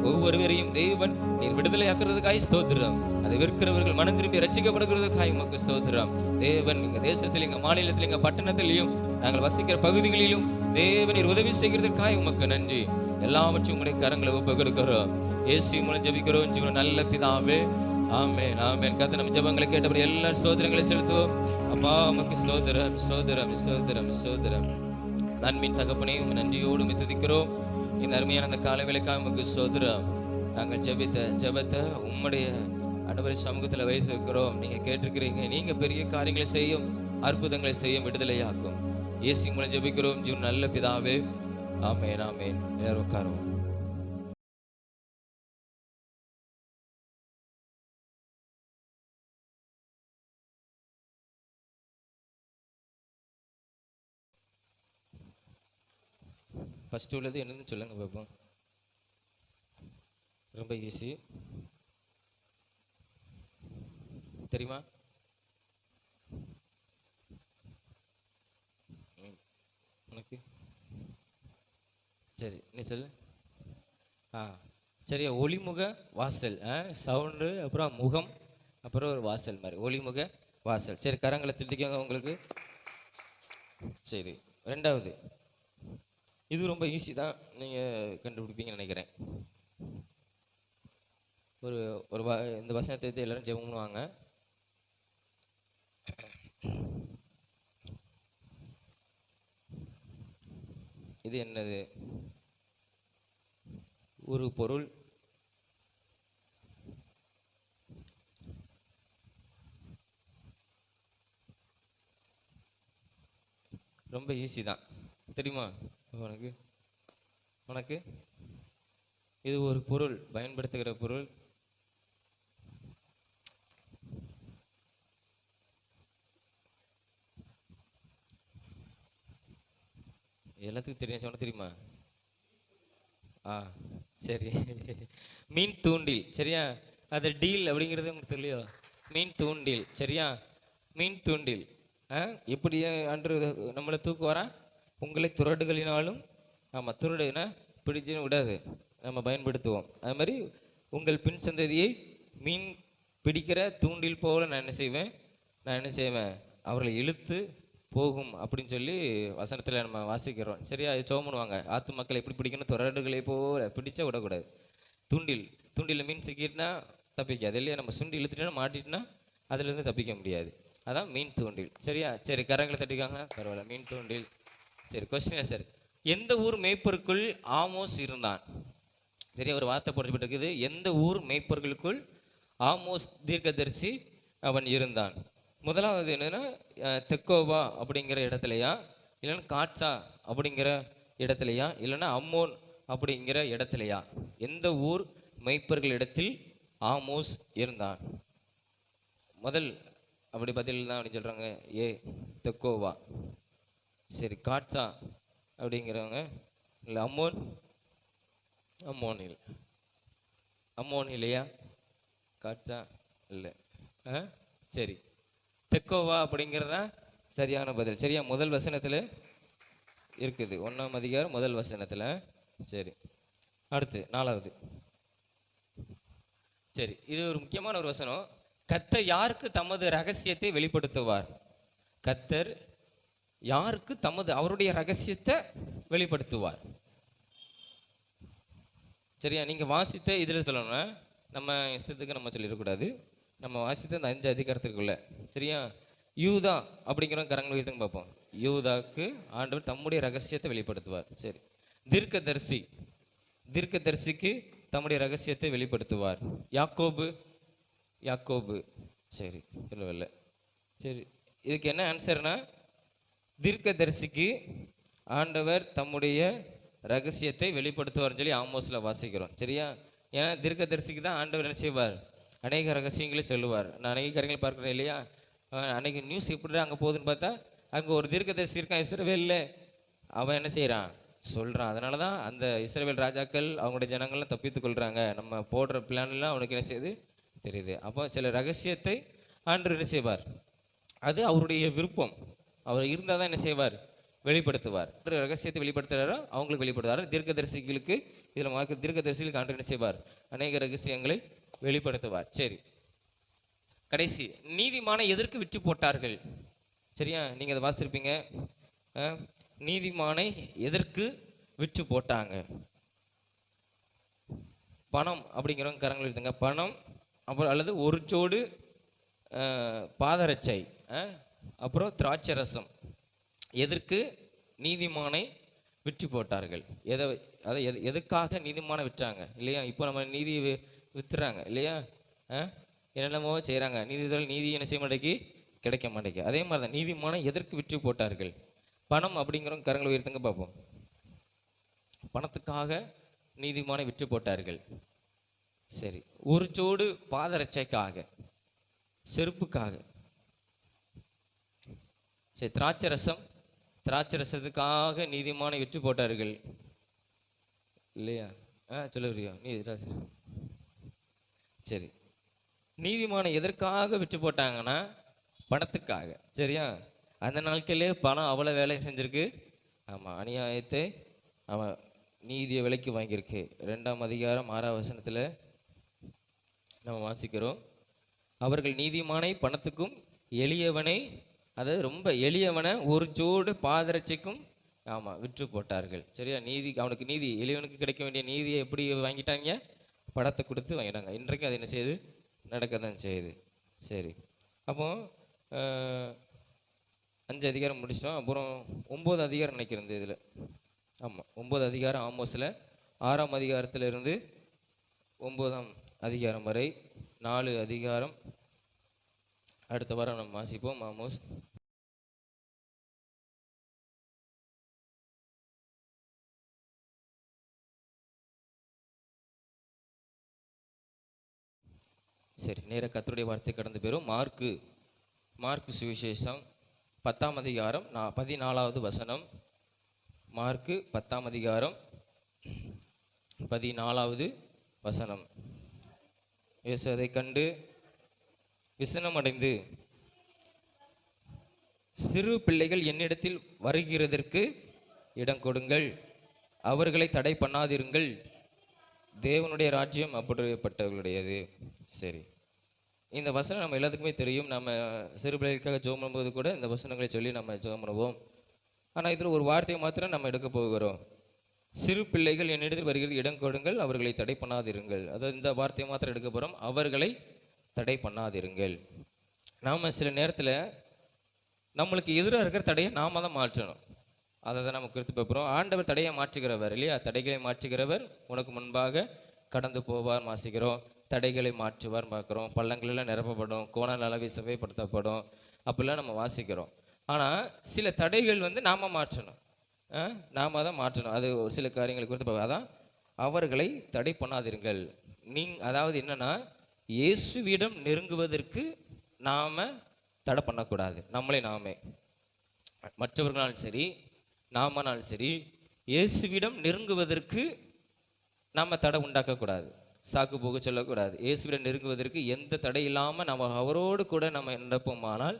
ஒவ்வொருவரையும் தேவன் நீர் விடுதலையாக்குறதுக்காய் ஸ்தோத்திரம். அதை விற்கிறவர்கள் மனம் திரும்பி ரட்சிக்கப்படுகிறதுக்காய் உமக்கு ஸ்தோத்திரம். தேவன் எங்க தேசத்தில், எங்க மாநிலத்தில், எங்க பட்டணத்திலையும், நாங்கள் வசிக்கிற பகுதிகளிலும் தேவன் நீர் உதவி செய்கிறதுக்காய் உமக்கு நன்றி. எல்லாவற்றும் உங்களுடைய கரங்களை ஒப்புக்கொடுக்கிறோம். இயேசு மூலம் ஜெபிக்கிறோம் ஜீவன நல்ல பிதாவே, ஆமென் ஆமென். கர்த்தர் நம்ம ஜெபங்களை கேட்டபடி எல்லா ஸ்தோத்திரங்களை செலுத்துவோம். அப்பா உமக்கு ஸ்தோத்திரம் ஸ்தோத்திரம் ஸ்தோத்திரம் ஸ்தோத்திரம். நன்மையின் தகப்பனே உங்க நன்றியோடு துதிக்கிறோம். இந்த அருமையான அந்த காலை வேளைக்காக உமக்கு ஸ்தோத்திரம். நாங்கள் ஜெபித்த ஜெபத்தை உம்முடைய ஆண்டவரே சமூகத்தில் வைத்திருக்கிறோம். நீங்க கேட்டிருக்கிறீங்க. நீங்க பெரிய காரியங்களை செய்யும், அற்புதங்களை செய்யும், விடுதலையாக்கும். இயேசு மூலம் ஜெபிக்கிறோம் ஜீவன் நல்ல பிதாவே, ஆமென் ஆமென். எல்லாரும் உட்காருவோம். ஃபஸ்ட்டு உள்ளது என்னன்னு சொல்லுங்க பார்ப்போம். ரொம்ப ஈஸி தெரியுமா? உனக்கு சரி, நீ சொல்லு. சரியா, ஒளிமுக வாசல். சவுண்டு, அப்புறம் முகம், அப்புறம் ஒரு வாசல் மாதிரி, ஒளிமுக வாசல். சரி, கரங்களை திட்டிக்கோங்க உங்களுக்கு. சரி, ரெண்டாவது இது ரொம்ப ஈஸி தான், நீங்கள் கண்டுபிடிப்பீங்கன்னு நினைக்கிறேன். ஒரு இந்த வசனத்தை எடுத்து எல்லாரும் ஜெபம் பண்ணுவாங்க. இது என்னது? ஒரு பொருள் ரொம்ப ஈஸி தான், தெரியுமா உனக்கு? உனக்கு இது ஒரு பொருள், பயன்படுத்துகிற பொருள். எல்லாத்துக்கும் தெரியும், சொன்ன தெரியுமா? சரி. மீன் தூண்டில், சரியா? அது டீல் அப்படிங்கிறது உங்களுக்கு தெரியலையோ? மீன் தூண்டில், சரியா? மீன் தூண்டில். எப்படி அன்று நம்மளை தூக்குவாரா? உங்களை துரடுகளினாலும், துரடுனா பிடிச்சுன்னு விடாது, நம்ம பயன்படுத்துவோம். அது மாதிரி உங்கள் பின் சந்ததியை மீன் பிடிக்கிற தூண்டில் போல நான் என்ன செய்வேன், அவர்களை இழுத்து போகும் அப்படின்னு சொல்லி வசனத்தில் நம்ம வாசிக்கிறோம், சரியா? அது சோமனுவாங்க, ஆத்து மக்களை எப்படி பிடிக்கணும், துரடுகளை போல பிடிச்சா விடக்கூடாது. தூண்டில் மீன் சிக்கிட்டுனா தப்பிக்காது இல்லையா? நம்ம சுண்டி இழுத்துட்டோன்னா மாட்டிட்டுனா அதுலேருந்து தப்பிக்க முடியாது. அதான் மீன் தூண்டில், சரியா? சரி, கரங்களை தட்டிக்காங்க, பரவாயில்ல. மீன் தூண்டில். சரி, கொஸ்டின் சார், எந்த ஊர் மேய்ப்பருக்குள் ஆமோஸ் இருந்தான்? சரியா, ஒரு வார்த்தை போடப்பட்டிருக்குது, எந்த ஊர் மேய்ப்பர்களுக்குள் ஆமோஸ் தீர்க்கதரிசி அவன் இருந்தான். முதலாவது என்னன்னா, தெக்கோவா அப்படிங்கிற இடத்துலையா, இல்லைன்னா காட்சா அப்படிங்கிற இடத்துலையா, இல்லைன்னா அம்மோன் அப்படிங்கிற இடத்துலையா? எந்த ஊர் மெய்ப்பர்கள் இடத்தில் ஆமோஸ் இருந்தான்? முதல் அப்படி பதில் தான் அப்படின்னு சொல்கிறாங்க, ஏ தெக்கோவா. சரி, காட்சா அப்படிங்கிறவங்க, இல்லை அம்மோன் இல்லையா? காட்சா இல்லை. சரி, தெக்கோவா அப்படிங்கிறதா சரியான பதில், சரியா? முதல் வசனத்தில் இருக்குது, 1ஆம் அதிகாரம் முதல் வசனத்தில். சரி, அடுத்து 4வது. சரி, இது ஒரு முக்கியமான ஒரு வசனம். கர்த்தர் யாருக்கு தமது ரகசியத்தை வெளிப்படுத்துவார்? கர்த்தர் யாருக்கு அவருடைய ரகசியத்தை வெளிப்படுத்துவார்? சரியா? நீங்கள் வாசித்த இதில் சொல்லணும்னா, நம்ம இஷ்டத்துக்கு நம்ம சொல்லிடக்கூடாது. நம்ம வாசித்த அந்த 5 அதிகாரத்துக்குள்ள, சரியா? யூதா அப்படிங்கிற கரங்களை உயர்த்துங்க பார்ப்போம். யூதாக்கு ஆண்டவர் தம்முடைய ரகசியத்தை வெளிப்படுத்துவார். சரி, தீர்க்கதரிசிக்கு தம்முடைய ரகசியத்தை வெளிப்படுத்துவார். யாக்கோபு. சரி, சொல்லவில்லை. சரி, இதுக்கு என்ன ஆன்சர்னா, தீர்க்கதரிசிக்கு ஆண்டவர் தம்முடைய ரகசியத்தை வெளிப்படுத்துவார்னு சொல்லி ஆமோஸில் வாசிக்கிறோம், சரியா? ஏன்னா தீர்க்கதரிசிக்கு தான் ஆண்டவர் என்ன செய்வார், அநேக ரகசியங்களை சொல்லுவார். நான் அநேக காரியங்களை பார்க்குறேன் இல்லையா? அன்றைக்கி நியூஸ் எப்படி அங்கே போகுதுன்னு பார்த்தா, அங்கே ஒரு தீர்க்கதரிசி இருக்கான் இஸ்ரவேலில், அவன் என்ன செய்கிறான், சொல்கிறான். அதனால தான் அந்த இஸ்ரவேல் ராஜாக்கள் அவங்களுடைய ஜனங்கள்லாம் தப்பித்து கொள்கிறாங்க. நம்ம போடுற பிளான்லாம் அவனுக்கு என்ன செய்யுது தெரியுது. அப்போ சில ரகசியத்தை ஆண்டவர் என்ன செய்வார், அது அவருடைய விருப்பம். அவர் இருந்தால் தான் என்ன செய்வார், வெளிப்படுத்துவார். ரகசியத்தை வெளிப்படுத்துகிறாரோ அவங்களுக்கு வெளிப்படுத்துவார். தீர்க்கதரிசிகளுக்கு இதில் தீர்க்கதரிசிகளுக்கு ஆண்டவர் என்ன செய்வார், அநேக ரகசியங்களை வெளிப்படுத்துவார். சரி, கடைசி, நீதிமானை எதற்கு விற்று போட்டார்கள்? சரியா, நீங்கள் அதை வாசித்திருப்பீங்க. நீதிமானை எதற்கு விற்று போட்டாங்க? பணம் அப்படிங்கிறவங்க கரங்கள் எடுத்துங்க. பணம், அப்புறம் அல்லது ஒரு சோடு பாதரட்சை, அப்புறம் திராட்சை ரசம். எதற்கு நீதிமானை விற்று போட்டார்கள்? எதுக்காக நீதிமானை விற்றாங்க இல்லையா? இப்போ நம்ம நீதியை விற்றுறாங்க இல்லையா? என்னென்னமோ செய்கிறாங்க, நீதி என்ன செய்ய மாட்டேங்கி, கிடைக்க மாட்டேங்குது. அதே மாதிரி தான் நீதிமானை எதற்கு விற்று போட்டார்கள்? பணம் அப்படிங்கிறவங்க கரங்களை உயர்த்துங்க பார்ப்போம். பணத்துக்காக நீதிமானை விற்று போட்டார்கள். சரி, ஒரு சோடு பாதரட்சைக்காக, செருப்புக்காக. சரி, திராட்சை ரசத்துக்காக நீதிமானை விற்று போட்டார்கள் இல்லையா? சொல்லுறியோ நீ? சரி, நீதிமானை எதற்காக விற்று போட்டாங்கன்னா பணத்துக்காக, சரியா? அந்த நாட்களே பணம் அவ்வளோ வேலை செஞ்சிருக்கு. ஆமாம், அநியாயத்தை அவன் நீதியை விலைக்கு வாங்கியிருக்கு. 2ஆம் அதிகாரம் 6ஆம் வசனத்தில் நம்ம வாசிக்கிறோம், அவர்கள் நீதிமானை பணத்துக்கும் எளியவனை, அதாவது ரொம்ப எளியவனை ஒரு ஜோடு பாதரட்சைக்கும் விற்று போட்டார்கள். சரியா? அவனுக்கு நீதி, எளியவனுக்கு கிடைக்க வேண்டிய நீதியை எப்படி வாங்கிட்டாங்க? பணத்தை கொடுத்து வாங்கிட்டாங்க. இன்றைக்கு அது என்ன செய்யுது, நடக்க தான் செய்யுது. சரி, அப்போ 5 அதிகாரம் முடிச்சிட்டோம். அப்புறம் 9 அதிகாரம் நினைக்கிறேன் இதில். ஆமாம், 9 அதிகாரம் ஆமோஸில் 6ஆம் அதிகாரத்திலிருந்து 9ஆம் அதிகாரம் வரை 4 அதிகாரம் அடுத்த வாரம் நம்ம வாசிப்போம். ஆமோஸ். சரி, நேர கர்த்தருடைய வார்த்தை கடந்து போயிரும். மார்க்கு சுவிசேஷம் 10ஆம் அதிகாரம் 14வது வசனம். மார்க்கு 10ஆம் அதிகாரம் 14வது வசனம். இயேசு அதை கண்டு விசனமடைந்து, சிறு பிள்ளைகள் என்னிடத்தில் வருகிறதற்கு இடம் கொடுங்கள், அவர்களை தடை பண்ணாதிருங்கள், தேவனுடைய ராஜ்யம் அப்படிப்பட்டவர்களுடையது. சரி, இந்த வசனம் நம்ம எல்லாத்துக்குமே தெரியும். நம்ம சிறு பிள்ளைகளுக்காக ஜெபம் பண்ணும்போது கூட இந்த வசனங்களை சொல்லி நம்ம ஜெபம் பண்ணுவோம். ஆனால் இதில் ஒரு வார்த்தையை மாத்திரம் நம்ம எடுக்க போகிறோம். சிறு பிள்ளைகள் என்னிடத்தில் வருகிறது இடம் கொடுங்கள், அவர்களை தடை பண்ணாதிருங்கள். அதாவது இந்த வார்த்தையை மாத்திரம் எடுக்க போகிறோம், அவர்களை தடை பண்ணாதிருங்கள். நாம் சில நேரத்தில் நம்மளுக்கு எதிராக இருக்கிற தடையை நாம தான் மாற்றணும். அதை தான் நம்ம குறித்து பார்க்குறோம். ஆண்டவர் தடையை மாற்றுகிறவர் இல்லையா? தடைகளை மாற்றுகிறவர் உனக்கு முன்பாக கடந்து போவார் வாசிக்கிறோம். தடைகளை மாற்றுவார் பார்க்குறோம். பள்ளங்களெல்லாம் நிரப்பப்படும், கோணல் அளவை செவ்வாய்ப்படுத்தப்படும், அப்படிலாம் நம்ம வாசிக்கிறோம். ஆனால் சில தடைகள் நாம் மாற்றணும், நாம தான் மாற்றணும். அது ஒரு சில காரியங்களை குறித்து பார்க்க. அதான் அவர்களை தடை பண்ணாதிருங்கள். அதாவது என்னன்னா, இயேசுவிடம் நெருங்குவதற்கு நாம் தடை பண்ணக்கூடாது. நாமே மற்றவர்களாலும் சரி நாமனாலும் சரி இயேசுவிடம் நெருங்குவதற்கு நாம் தடை உண்டாக்கக்கூடாது, சாக்கு போக சொல்லக்கூடாது. இயேசுவிடம் நெருங்குவதற்கு எந்த தடை இல்லாமல் நம்ம அவரோடு கூட நம்ம நடப்போமானால்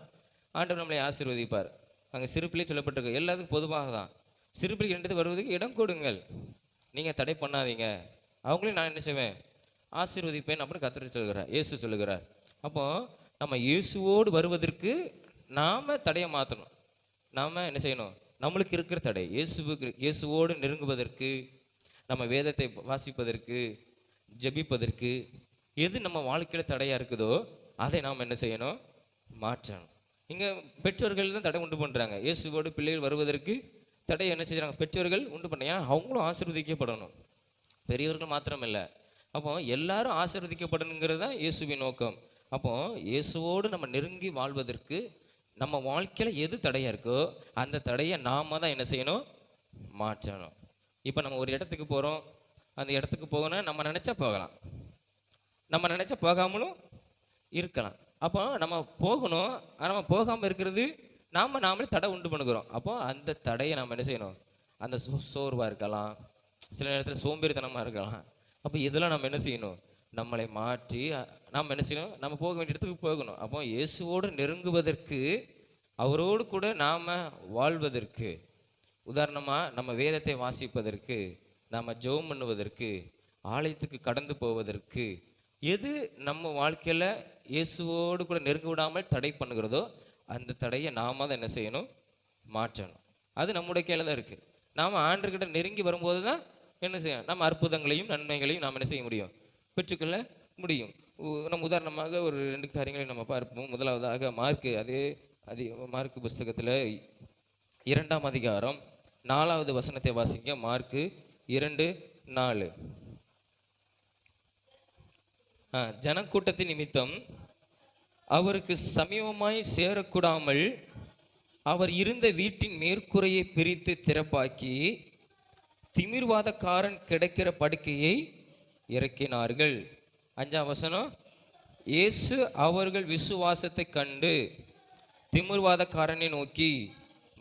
ஆண்டவர் நம்மளை ஆசீர்வதிப்பார். அங்கே சிறுப்பிலே சொல்லப்பட்டிருக்கு, எல்லாத்துக்கும் பொதுவாக தான். சிறுப்பிள்ளை ரெண்டு வருவதற்கு இடம் கொடுங்கள், நீங்கள் தடை பண்ணாதீங்க, அவங்களையும் நான் என்ன செய்வேன், ஆசீர்வதிப்பேன் அப்படின்னு கர்த்தர் சொல்கிறார், இயேசு சொல்லுகிறார். அப்போ நம்ம இயேசுவோடு வருவதற்கு நாம் தடையை மாற்றணும். நாம் என்ன செய்யணும், நம்மளுக்கு இருக்கிற தடை இயேசுவோடு நெருங்குவதற்கு, நம்ம வேதத்தை வாசிப்பதற்கு, ஜெபிப்பதற்கு எது நம்ம வாழ்க்கையில் தடையாக இருக்குதோ அதை நாம் என்ன செய்யணும், மாற்றணும். இங்கே பெற்றோர்கள் தான் தடை உண்டு பண்ணுறாங்க. இயேசுவோடு பிள்ளைகள் வருவதற்கு தடை என்ன செய்கிறாங்க, பெற்றோர்கள் உண்டு பண்ணுறாங்க. ஏன்னா அவங்களும் ஆசீர்வதிக்கப்படணும், பெரியவர்கள் மாத்திரம் இல்லை. அப்போ எல்லாரும் ஆசீர்வதிக்கப்படணுங்கிறது தான் இயேசுவின் நோக்கம். அப்போ இயேசுவோடு நம்ம நெருங்கி வாழ்வதற்கு நம்ம வாழ்க்கையில் எது தடையாக இருக்கோ அந்த தடையை நாம தான் என்ன செய்யணும், மாற்றணும். இப்போ நம்ம ஒரு இடத்துக்கு போகிறோம், அந்த இடத்துக்கு போகணும் நம்ம நினச்சா போகலாம், நம்ம நினச்சா போகாமலும் இருக்கலாம். அப்போ நம்ம போகணும், ஆனால் நம்ம போகாமல் இருக்கிறது நாமளே தடை உண்டு பண்ணுகிறோம். அப்போ அந்த தடையை நம்ம என்ன செய்யணும், அந்த சோர்வாக இருக்கலாம், சில நேரத்தில் சோம்பேறித்தனமாக இருக்கலாம். அப்போ இதெல்லாம் நம்ம என்ன செய்யணும், நம்மளை மாற்றி நாம் என்ன செய்யணும், நம்ம போக வேண்டிய இடத்துக்கு போகணும். அப்போ இயேசுவோடு நெருங்குவதற்கு, அவரோடு கூட நாம் வாழ்வதற்கு, உதாரணமாக நம்ம வேதத்தை வாசிப்பதற்கு, நாம் ஜெபம் பண்ணுவதற்கு, ஆலயத்துக்கு கடந்து போவதற்கு, எது நம்ம வாழ்க்கையில் இயேசுவோடு கூட நெருங்க விடாமல் தடை பண்ணுகிறதோ அந்த தடையை நாம தான் என்ன செய்யணும், மாற்றணும். அது நம்முடைய கையில் தான் இருக்குது. நாம் ஆண்டவர்கிட்ட நெருங்கி வரும்போது தான் என்ன செய்யணும், நம்ம அற்புதங்களையும் நன்மைகளையும் நாம் என்ன செய்ய முடியும், பெற்றுக்கொள்ள முடியும். நம்ம உதாரணமாக ஒரு 2 காரியங்களை நம்ம பார்ப்போம். முதலாவதாக மார்க்கு புஸ்தகத்தில் 2ஆம் அதிகாரம் 4வது வசனத்தை வாசிங்க. மார்க்கு 2:4. ஜனக்கூட்டத்தின் நிமித்தம் அவருக்கு சமீபமாய் சேரக்கூடாமல் அவர் இருந்த வீட்டின் மேற்கூரையை பிரித்து திறப்பாக்கி திமிர்வாதக்காரன் கிடைக்கிற படுக்கையை இறக்கினார்கள். 5ஆம் வசனம், இயேசு அவர்கள் விசுவாசத்தை கண்டு திமிர்வாதக்காரனை நோக்கி,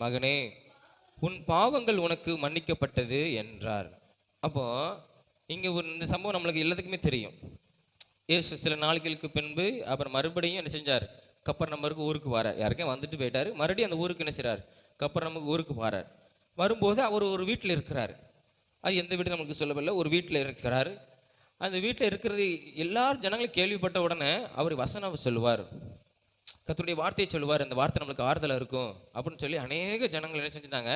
மகனே உன் பாவங்கள் உனக்கு மன்னிக்கப்பட்டது என்றார். அப்போ இங்கே இந்த சம்பவம் நம்மளுக்கு எல்லாத்துக்குமே தெரியும். இயேசு சில நாட்களுக்கு பின்பு அப்புறம் மறுபடியும் என்ன செஞ்சார், கப்பர்நகமுக்கு ஊருக்கு வரார். யாருக்கும் வந்துட்டு போயிட்டார், மறுபடியும் அந்த ஊருக்கு என்ன செய்கிறார், கப்பர்நகமுக்கு ஊருக்கு வரார். வரும்போது அவர் ஒரு வீட்டில் இருக்கிறார். அது எந்த வீடு நமக்கு சொல்லப்படல, ஒரு வீட்டில் இருக்கிறார். அந்த வீட்டில் இருக்கிறது எல்லாரும் ஜனங்களும் கேள்விப்பட்ட உடனே அவர் வசனம் சொல்லுவார், கர்த்தருடைய வார்த்தையை சொல்லுவார். அந்த வார்த்தை நம்மளுக்கு ஆறுதலாக இருக்கும் அப்படின்னு சொல்லி அநேக ஜனங்கள் என்ன செஞ்சுட்டாங்க,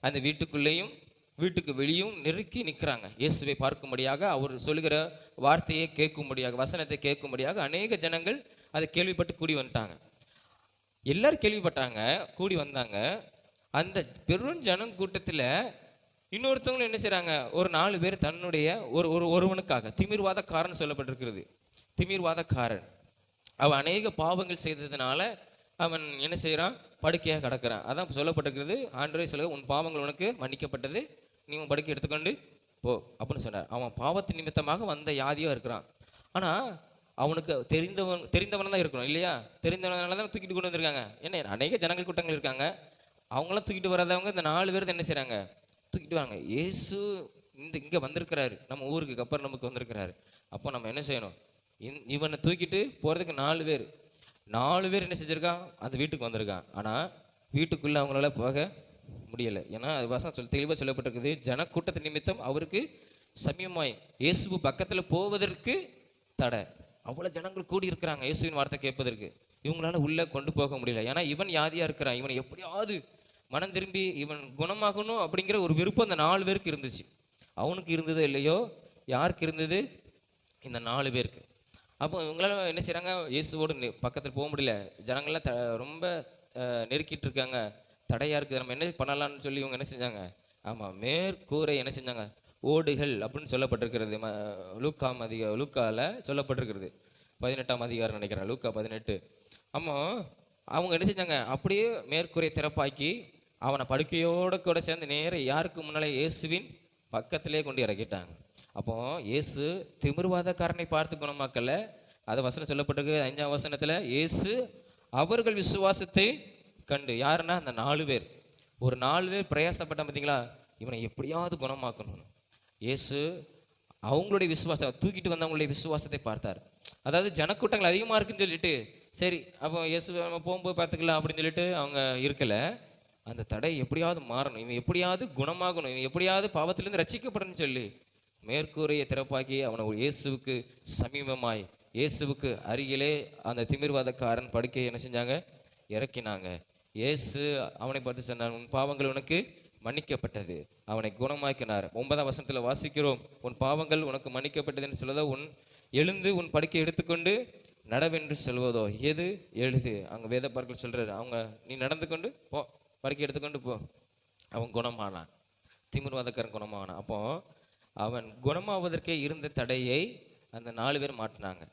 அந்த வீட்டுக்குள்ளேயும் வீட்டுக்கு வெளியும் நெருக்கி நிற்கிறாங்க. இயேசுவை பார்க்கும்படியாக, அவர் சொல்லுகிற வார்த்தையை கேட்கும்படியாக, வசனத்தை கேட்கும்படியாக அநேக ஜனங்கள் அதை கேள்விப்பட்டு கூடி வந்துட்டாங்க. எல்லாரும் கேள்விப்பட்டாங்க, கூடி வந்தாங்க. அந்த பெரும் ஜனங்கூட்டத்தில் இன்னொருத்தவங்களும் என்ன செய்றாங்க, ஒரு 4 பேர் தன்னுடைய ஒருவனுக்காக, திமிர்வாதக்காரன் சொல்லப்பட்டிருக்கிறது. திமிர்வாதக்காரன் அவன் அநேக பாவங்கள் செய்ததுனால அவன் என்ன செய்கிறான், படுக்கையாக கிடக்கிறான். அதான் சொல்லப்பட்டிருக்கிறது, ஆண்டவரே சொல்ல, உன் பாவங்கள் உனக்கு மன்னிக்கப்பட்டது, நீ உன் படுக்கை எடுத்துக்கொண்டு போ அப்படின்னு சொன்னார். அவன் பாவத்தின் நிமித்தமாக வந்த யாதியாக இருக்கிறான். ஆனால் அவனுக்கு தெரிந்தவன் தான் இருக்கணும் இல்லையா? தெரிந்தவனால தான் தூக்கிட்டு கொண்டு வந்திருக்காங்க. என்ன அநேக ஜனங்கள் கூட்டங்கள் இருக்காங்க, அவங்களாம் தூக்கிட்டு வராதவங்க இந்த 4 பேர் என்ன செய்கிறாங்க, தூக்கிட்டு வராங்க. இயேசு இங்கே வந்திருக்கிறாரு, நம்ம ஊருக்கு அப்புறம் நமக்கு வந்திருக்கிறாரு. அப்போ நம்ம என்ன செய்யணும், இவனை தூக்கிட்டு போகிறதுக்கு 4 பேர் என்ன செஞ்சுருக்கான், அந்த வீட்டுக்கு வந்திருக்கான். ஆனால் வீட்டுக்குள்ளே அவங்களால போக முடியலை. ஏன்னா அது வசனம் தெளிவாக சொல்லப்பட்டிருக்குது, ஜனக்கூட்டத்தின் நிமித்தம் அவருக்கு சமயமாய் இயேசு பக்கத்தில் போவதற்கு தடை. அவ்வளோ ஜனங்கள் கூடி இருக்கிறாங்க இயேசுவின் வார்த்தை கேட்பதற்கு. இவங்களால உள்ளே கொண்டு போக முடியல. ஏன்னா இவன் யாதியாக இருக்கிறான், இவனை எப்படியாவது மனம் திரும்பி இவன் குணமாகணும் அப்படிங்கிற ஒரு விருப்பம் அந்த 4 பேருக்கு இருந்துச்சு. அவனுக்கு இருந்ததோ இல்லையோ, யாருக்கு இருந்தது, இந்த 4 பேருக்கு. அப்போ இவங்களால என்ன செய்கிறாங்க, இயேசுவோடு பக்கத்தில் போக முடியல. ஜனங்கள்லாம் ரொம்ப நெருக்கிட்டு இருக்காங்க, தடையாக இருக்குது. நம்ம என்ன பண்ணலான்னு சொல்லி இவங்க என்ன செஞ்சாங்க, ஆமாம், மேற்கூரை என்ன செஞ்சாங்க, ஓடுகள் அப்படின்னு சொல்லப்பட்டிருக்கிறது. லூக்காவில் சொல்லப்பட்டிருக்கிறது, 18ஆம் அதிகாரம் நினைக்கிறேன், லூக்கா 18. ஆமாம், அவங்க என்ன செஞ்சாங்க, அப்படியே மேற்கூரை திறப்பாக்கி அவனை படுக்கையோடு கூட சேர்ந்து நேரம் யாருக்கு முன்னாலே, இயேசுவின் பக்கத்திலே கொண்டு இறக்கிட்டாங்க. அப்போ இயேசு திமிர்வாதக்காரனை பார்த்து குணமாக்கல. அது வசனம் சொல்லப்பட்டிருக்கு 5ஆம் வசனத்தில், இயேசு அவர்கள் விசுவாசத்தை கண்டு. யாருன்னா அந்த 4 பேர், ஒரு 4 பேர் பிரயாசப்பட்டான் பார்த்தீங்களா, இவனை எப்படியாவது குணமாக்கணும். இயேசு அவங்களுடைய விசுவாசம், தூக்கிட்டு வந்தவங்களுடைய விசுவாசத்தை பார்த்தார். அதாவது ஜனக்கூட்டங்கள் அதிகமாக இருக்குன்னு சொல்லிட்டு, சரி அப்போ இயேசு நம்ம போகும்போது பார்த்துக்கலாம் அப்படின்னு சொல்லிட்டு அவங்க இருக்கலை. அந்த தடை எப்படியாவது மாறணும், இவன் எப்படியாவது குணமாகணும், இவன் எப்படியாவது பாவத்திலிருந்து ரட்சிக்கப்படணும்னு சொல்லி மேற்கூரையை திறப்பாக்கி அவனை இயேசுவுக்கு சமீபமாய், இயேசுவுக்கு அருகிலே அந்த திமிர்வாதக்காரன் படுக்கையை என்ன செஞ்சாங்க, இறக்கினாங்க. இயேசு அவனை பார்த்து சொன்னார், உன் பாவங்கள் உனக்கு மன்னிக்கப்பட்டது, அவனை குணமாக்கினார். 9ஆம் வசனத்தில் வாசிக்கிறோம், உன் பாவங்கள் உனக்கு மன்னிக்கப்பட்டதுன்னு சொல்லுதோ, எழுந்து உன் படுக்கை எடுத்துக்கொண்டு நடவென்று சொல்வதோ, எது எழுது. அங்கே வேதப்பார்கள் சொல்றாரு, அவங்க நீ நடந்து கொண்டு போ, படுக்கை எடுத்துக்கொண்டு போ. அவன் குணமானான், திமிர்வாதக்காரன் குணமானான். அப்போ அவன் குணமாவதற்கே இருந்த தடையை அந்த 4 பேர் மாட்டினாங்க.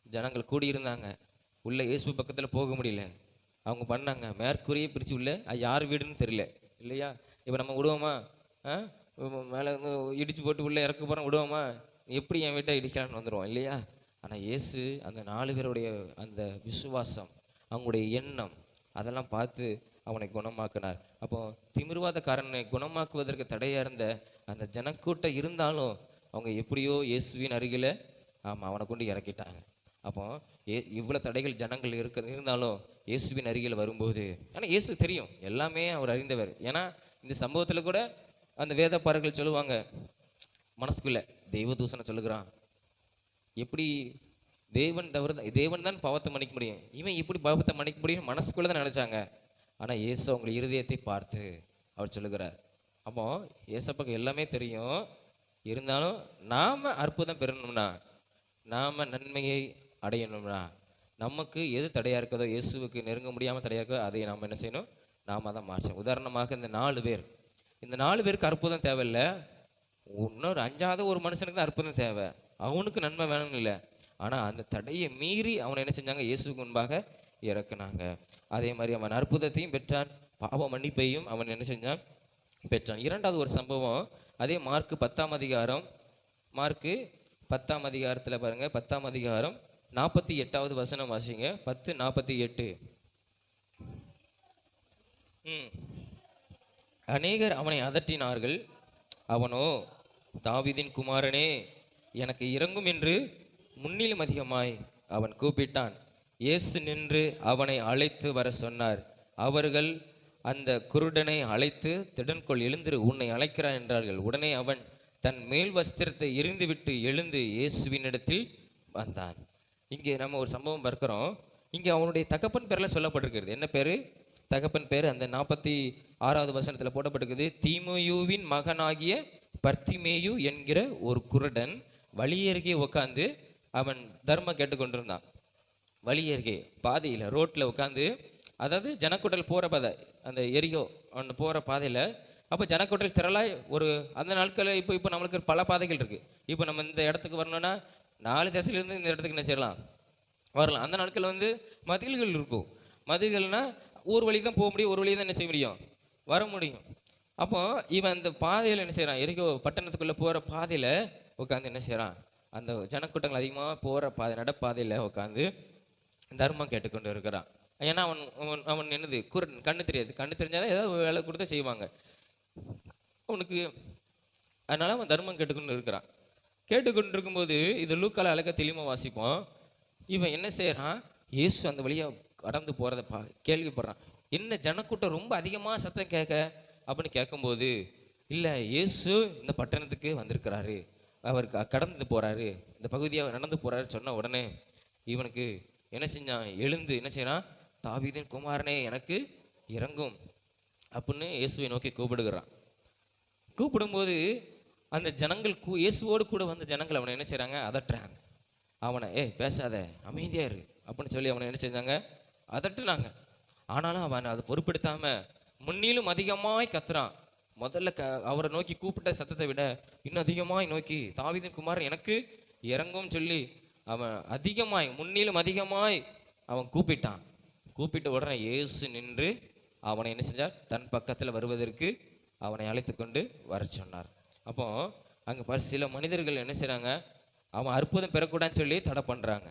ஜனங்கள் கூடியிருந்தாங்க, உள்ள இயேசு பக்கத்தில் போக முடியல. அவங்க பண்ணாங்க, மேற்கூரையே பிரித்து உள்ள, அது யார் வீடுன்னு தெரியல இல்லையா? இப்போ நம்ம விடுவோமா, மேலே இடிச்சு போட்டு உள்ளே இறக்க போகிறோம், விடுவோமா? எப்படி என் வீட்டை இடிக்கலான்னு வந்துடுவோம் இல்லையா? ஆனால் இயேசு அந்த 4 பேருடைய அந்த விசுவாசம், அவங்களுடைய எண்ணம், அதெல்லாம் பார்த்து அவனை குணமாக்கினார். அப்போ திமிர்வாதக்காரனை குணமாக்குவதற்கு தடையாக இருந்த அந்த ஜனக்கூட்டம் இருந்தாலும் அவங்க எப்படியோ இயேசுவின் அருகில் அவனை கொண்டு இறக்கிட்டாங்க. அப்போ இவ்வளோ தடைகள் ஜனங்கள் இருந்தாலும் இயேசுவின் அருகில் வரும்போது, ஆனால் இயேசு தெரியும், எல்லாமே அவர் அறிந்தவர். ஏன்னா இந்த சம்பவத்தில் கூட அந்த வேதப்பாரர்கள் சொல்லுவாங்க மனசுக்குள்ள, தெய்வ தூசனை சொல்லுகிறான், எப்படி தேவன் தான் பாவத்தை மன்னிக்க முடியும், இவன் எப்படி பாவத்தை மன்னிக்க முடியும் மனசுக்குள்ள தான் நினைச்சாங்க. ஆனால் இயேசு அவங்க இருதயத்தை பார்த்து அவர் சொல்லுகிறார். அப்போ இயேசப்பாக்கு எல்லாமே தெரியும், இருந்தாலும் நாம் அற்புதம் பெறணும்னா, நாம் நன்மையை அடையணும்னா, நமக்கு எது தடையாக இருக்குதோ, இயேசுவுக்கு நெருங்க முடியாமல் தடையாக இருக்கோ, அதை நாம் என்ன செய்யணும், நாம் தான் மாற்றணும். உதாரணமாக இந்த 4 பேருக்கு அற்புதம் தேவையில்லை, இன்னொரு 5ஆவது ஒரு மனுஷனுக்கு தான் அற்புதம் தேவை, அவனுக்கு நன்மை வேணும்னு இல்லை. ஆனால் அந்த தடையை மீறி அவனை என்ன செஞ்சாங்க, இயேசுக்கு முன்பாக இறக்குனாங்க. அதே மாதிரி அவன் அற்புதத்தையும் பெற்றான், பாவ மன்னிப்பையும் அவன் என்ன செஞ்சான், பெற்றான். 2வது ஒரு சம்பவம், அதே மார்க்கு 10ஆம் அதிகாரம், மார்க்கு 10ஆம் அதிகாரத்தில் பாருங்க, 10ஆம் அதிகாரம் 48வது வசனம் வாசிங்க. 10:48. அநேகர் அவனை அதட்டினார்கள், அவனோ தாவீதின் குமாரனே எனக்கு இறங்கும் என்று முன்னிலும் அதிகமாய் அவன் கூப்பிட்டான். இயேசு நின்று அவனை அழைத்து வர சொன்னார். அவர்கள் அந்த குருடனை அழைத்து, திடன்கொள், எழுந்திரு, உன்னை அழைக்கிறான் என்றார்கள். உடனே அவன் தன் மேல் வஸ்திரத்தை எரிந்துவிட்டு எழுந்து இயேசுவினிடத்தில் வந்தான். இங்கே நம்ம ஒரு சம்பவம் பார்க்கிறோம். இங்கே அவனுடைய தகப்பன் பேரில் சொல்லப்பட்டிருக்கிறது. என்ன பேர்? தகப்பன் பேர் அந்த 46வது வசனத்தில் போடப்பட்டிருக்குது. தீமோயுவின் மகனாகிய பர்த்திமேயு என்கிற ஒரு குருடன் வழியருகே உட்காந்து அவன் தர்மம் கேட்டுக்கொண்டிருந்தான். வழியருகே பாதையில், ரோட்டில் உட்காந்து, அதாவது ஜனக்கூட்டல் போகிற பாதை, அந்த எரியோ அவன் போகிற பாதையில் அப்போ ஜனக்கூட்டல் திரளாய் ஒரு அந்த நாட்களில் இப்போ நம்மளுக்கு பல பாதைகள் இருக்குது. இப்போ நம்ம இந்த இடத்துக்கு வரணும்னா 4 திசையிலேருந்து இந்த இடத்துக்கு என்ன செய்யலாம், வரலாம். அந்த நாட்களில் வந்து மதில்கள் இருக்கும். மதில்கள்னா ஒரு வழி தான் போக முடியும், ஒரு வழி தான் என்ன செய்ய முடியும், வர முடியும். அப்போ இவன் அந்த பாதையில் என்ன செய்கிறான், எரிகோ பட்டணத்துக்குள்ளே போகிற பாதையில் உட்காந்து என்ன செய்கிறான், அந்த ஜனக்கூட்டங்கள் அதிகமாக போகிற நடப்பாதையில் உட்காந்து தர்மம் கேட்டுக்கொண்டு இருக்கிறான். ஏன்னா அவன் அவன் அவன் என்னது கண்ணு தெரியாது, கண்ணு தெரிஞ்சாதான் ஏதாவது வேலை கொடுத்து செய்வாங்க அவனுக்கு. அதனால அவன் தர்மம் கேட்டுக்கொண்டு இருக்கிறான். கேட்டுக்கொண்டு இருக்கும்போது இது லூக்கால அழகாக தெளிவாக வாசிப்போம். இவன் என்ன செய்கிறான், இயேசு அந்த வழியாக கடந்து போகிறத கேள்விப்படுறான். என்ன ஜனக்கூட்டம் ரொம்ப அதிகமாக சத்தம் கேட்க அப்படின்னு கேட்கும்போது, இல்லை இயேசு இந்த பட்டணத்துக்கு வந்திருக்கிறாரு, அவர் கடந்து போகிறாரு, இந்த பகுதியாக நடந்து போகிறாரு சொன்ன உடனே இவனுக்கு என்ன செஞ்சான், எழுந்து என்ன செய்யறான், தாவீதின் குமாரனே எனக்கு இறங்கும் அப்படின்னு இயேசுவை நோக்கி கூப்பிடுகிறான். கூப்பிடும்போது அந்த ஜனங்கள் இயேசுவோடு கூட வந்த ஜனங்கள் அவனை என்ன செய்கிறாங்க, அதட்டுறாங்க. அவனை பேசாத, அமைதியாக இரு அப்படின்னு சொல்லி அவனை என்ன செஞ்சாங்க, அதட்டுனாங்க. ஆனாலும் அவன் அதை பொருட்படுத்தாமல் முன்னிலும் அதிகமாய் கத்துறான். முதல்ல அவரை நோக்கி கூப்பிட்ட சத்தத்தை விட இன்னும் அதிகமாய் நோக்கி தாவீதின் குமாரன் எனக்கு இறங்கும் சொல்லி அவன் அதிகமாய் முன்னிலும் அதிகமாய் அவன் கூப்பிட்டான். கூப்பிட்ட உடனே இயேசு நின்று அவனை என்ன செஞ்சார், தன் பக்கத்தில் வருவதற்கு அவனை அழைத்து கொண்டு வர சொன்னார். அப்போ அங்கே சில மனிதர்கள் என்ன செய்கிறாங்க, அவன் அற்புதம் பெறக்கூடாதுன்னு சொல்லி தடை பண்ணுறாங்க.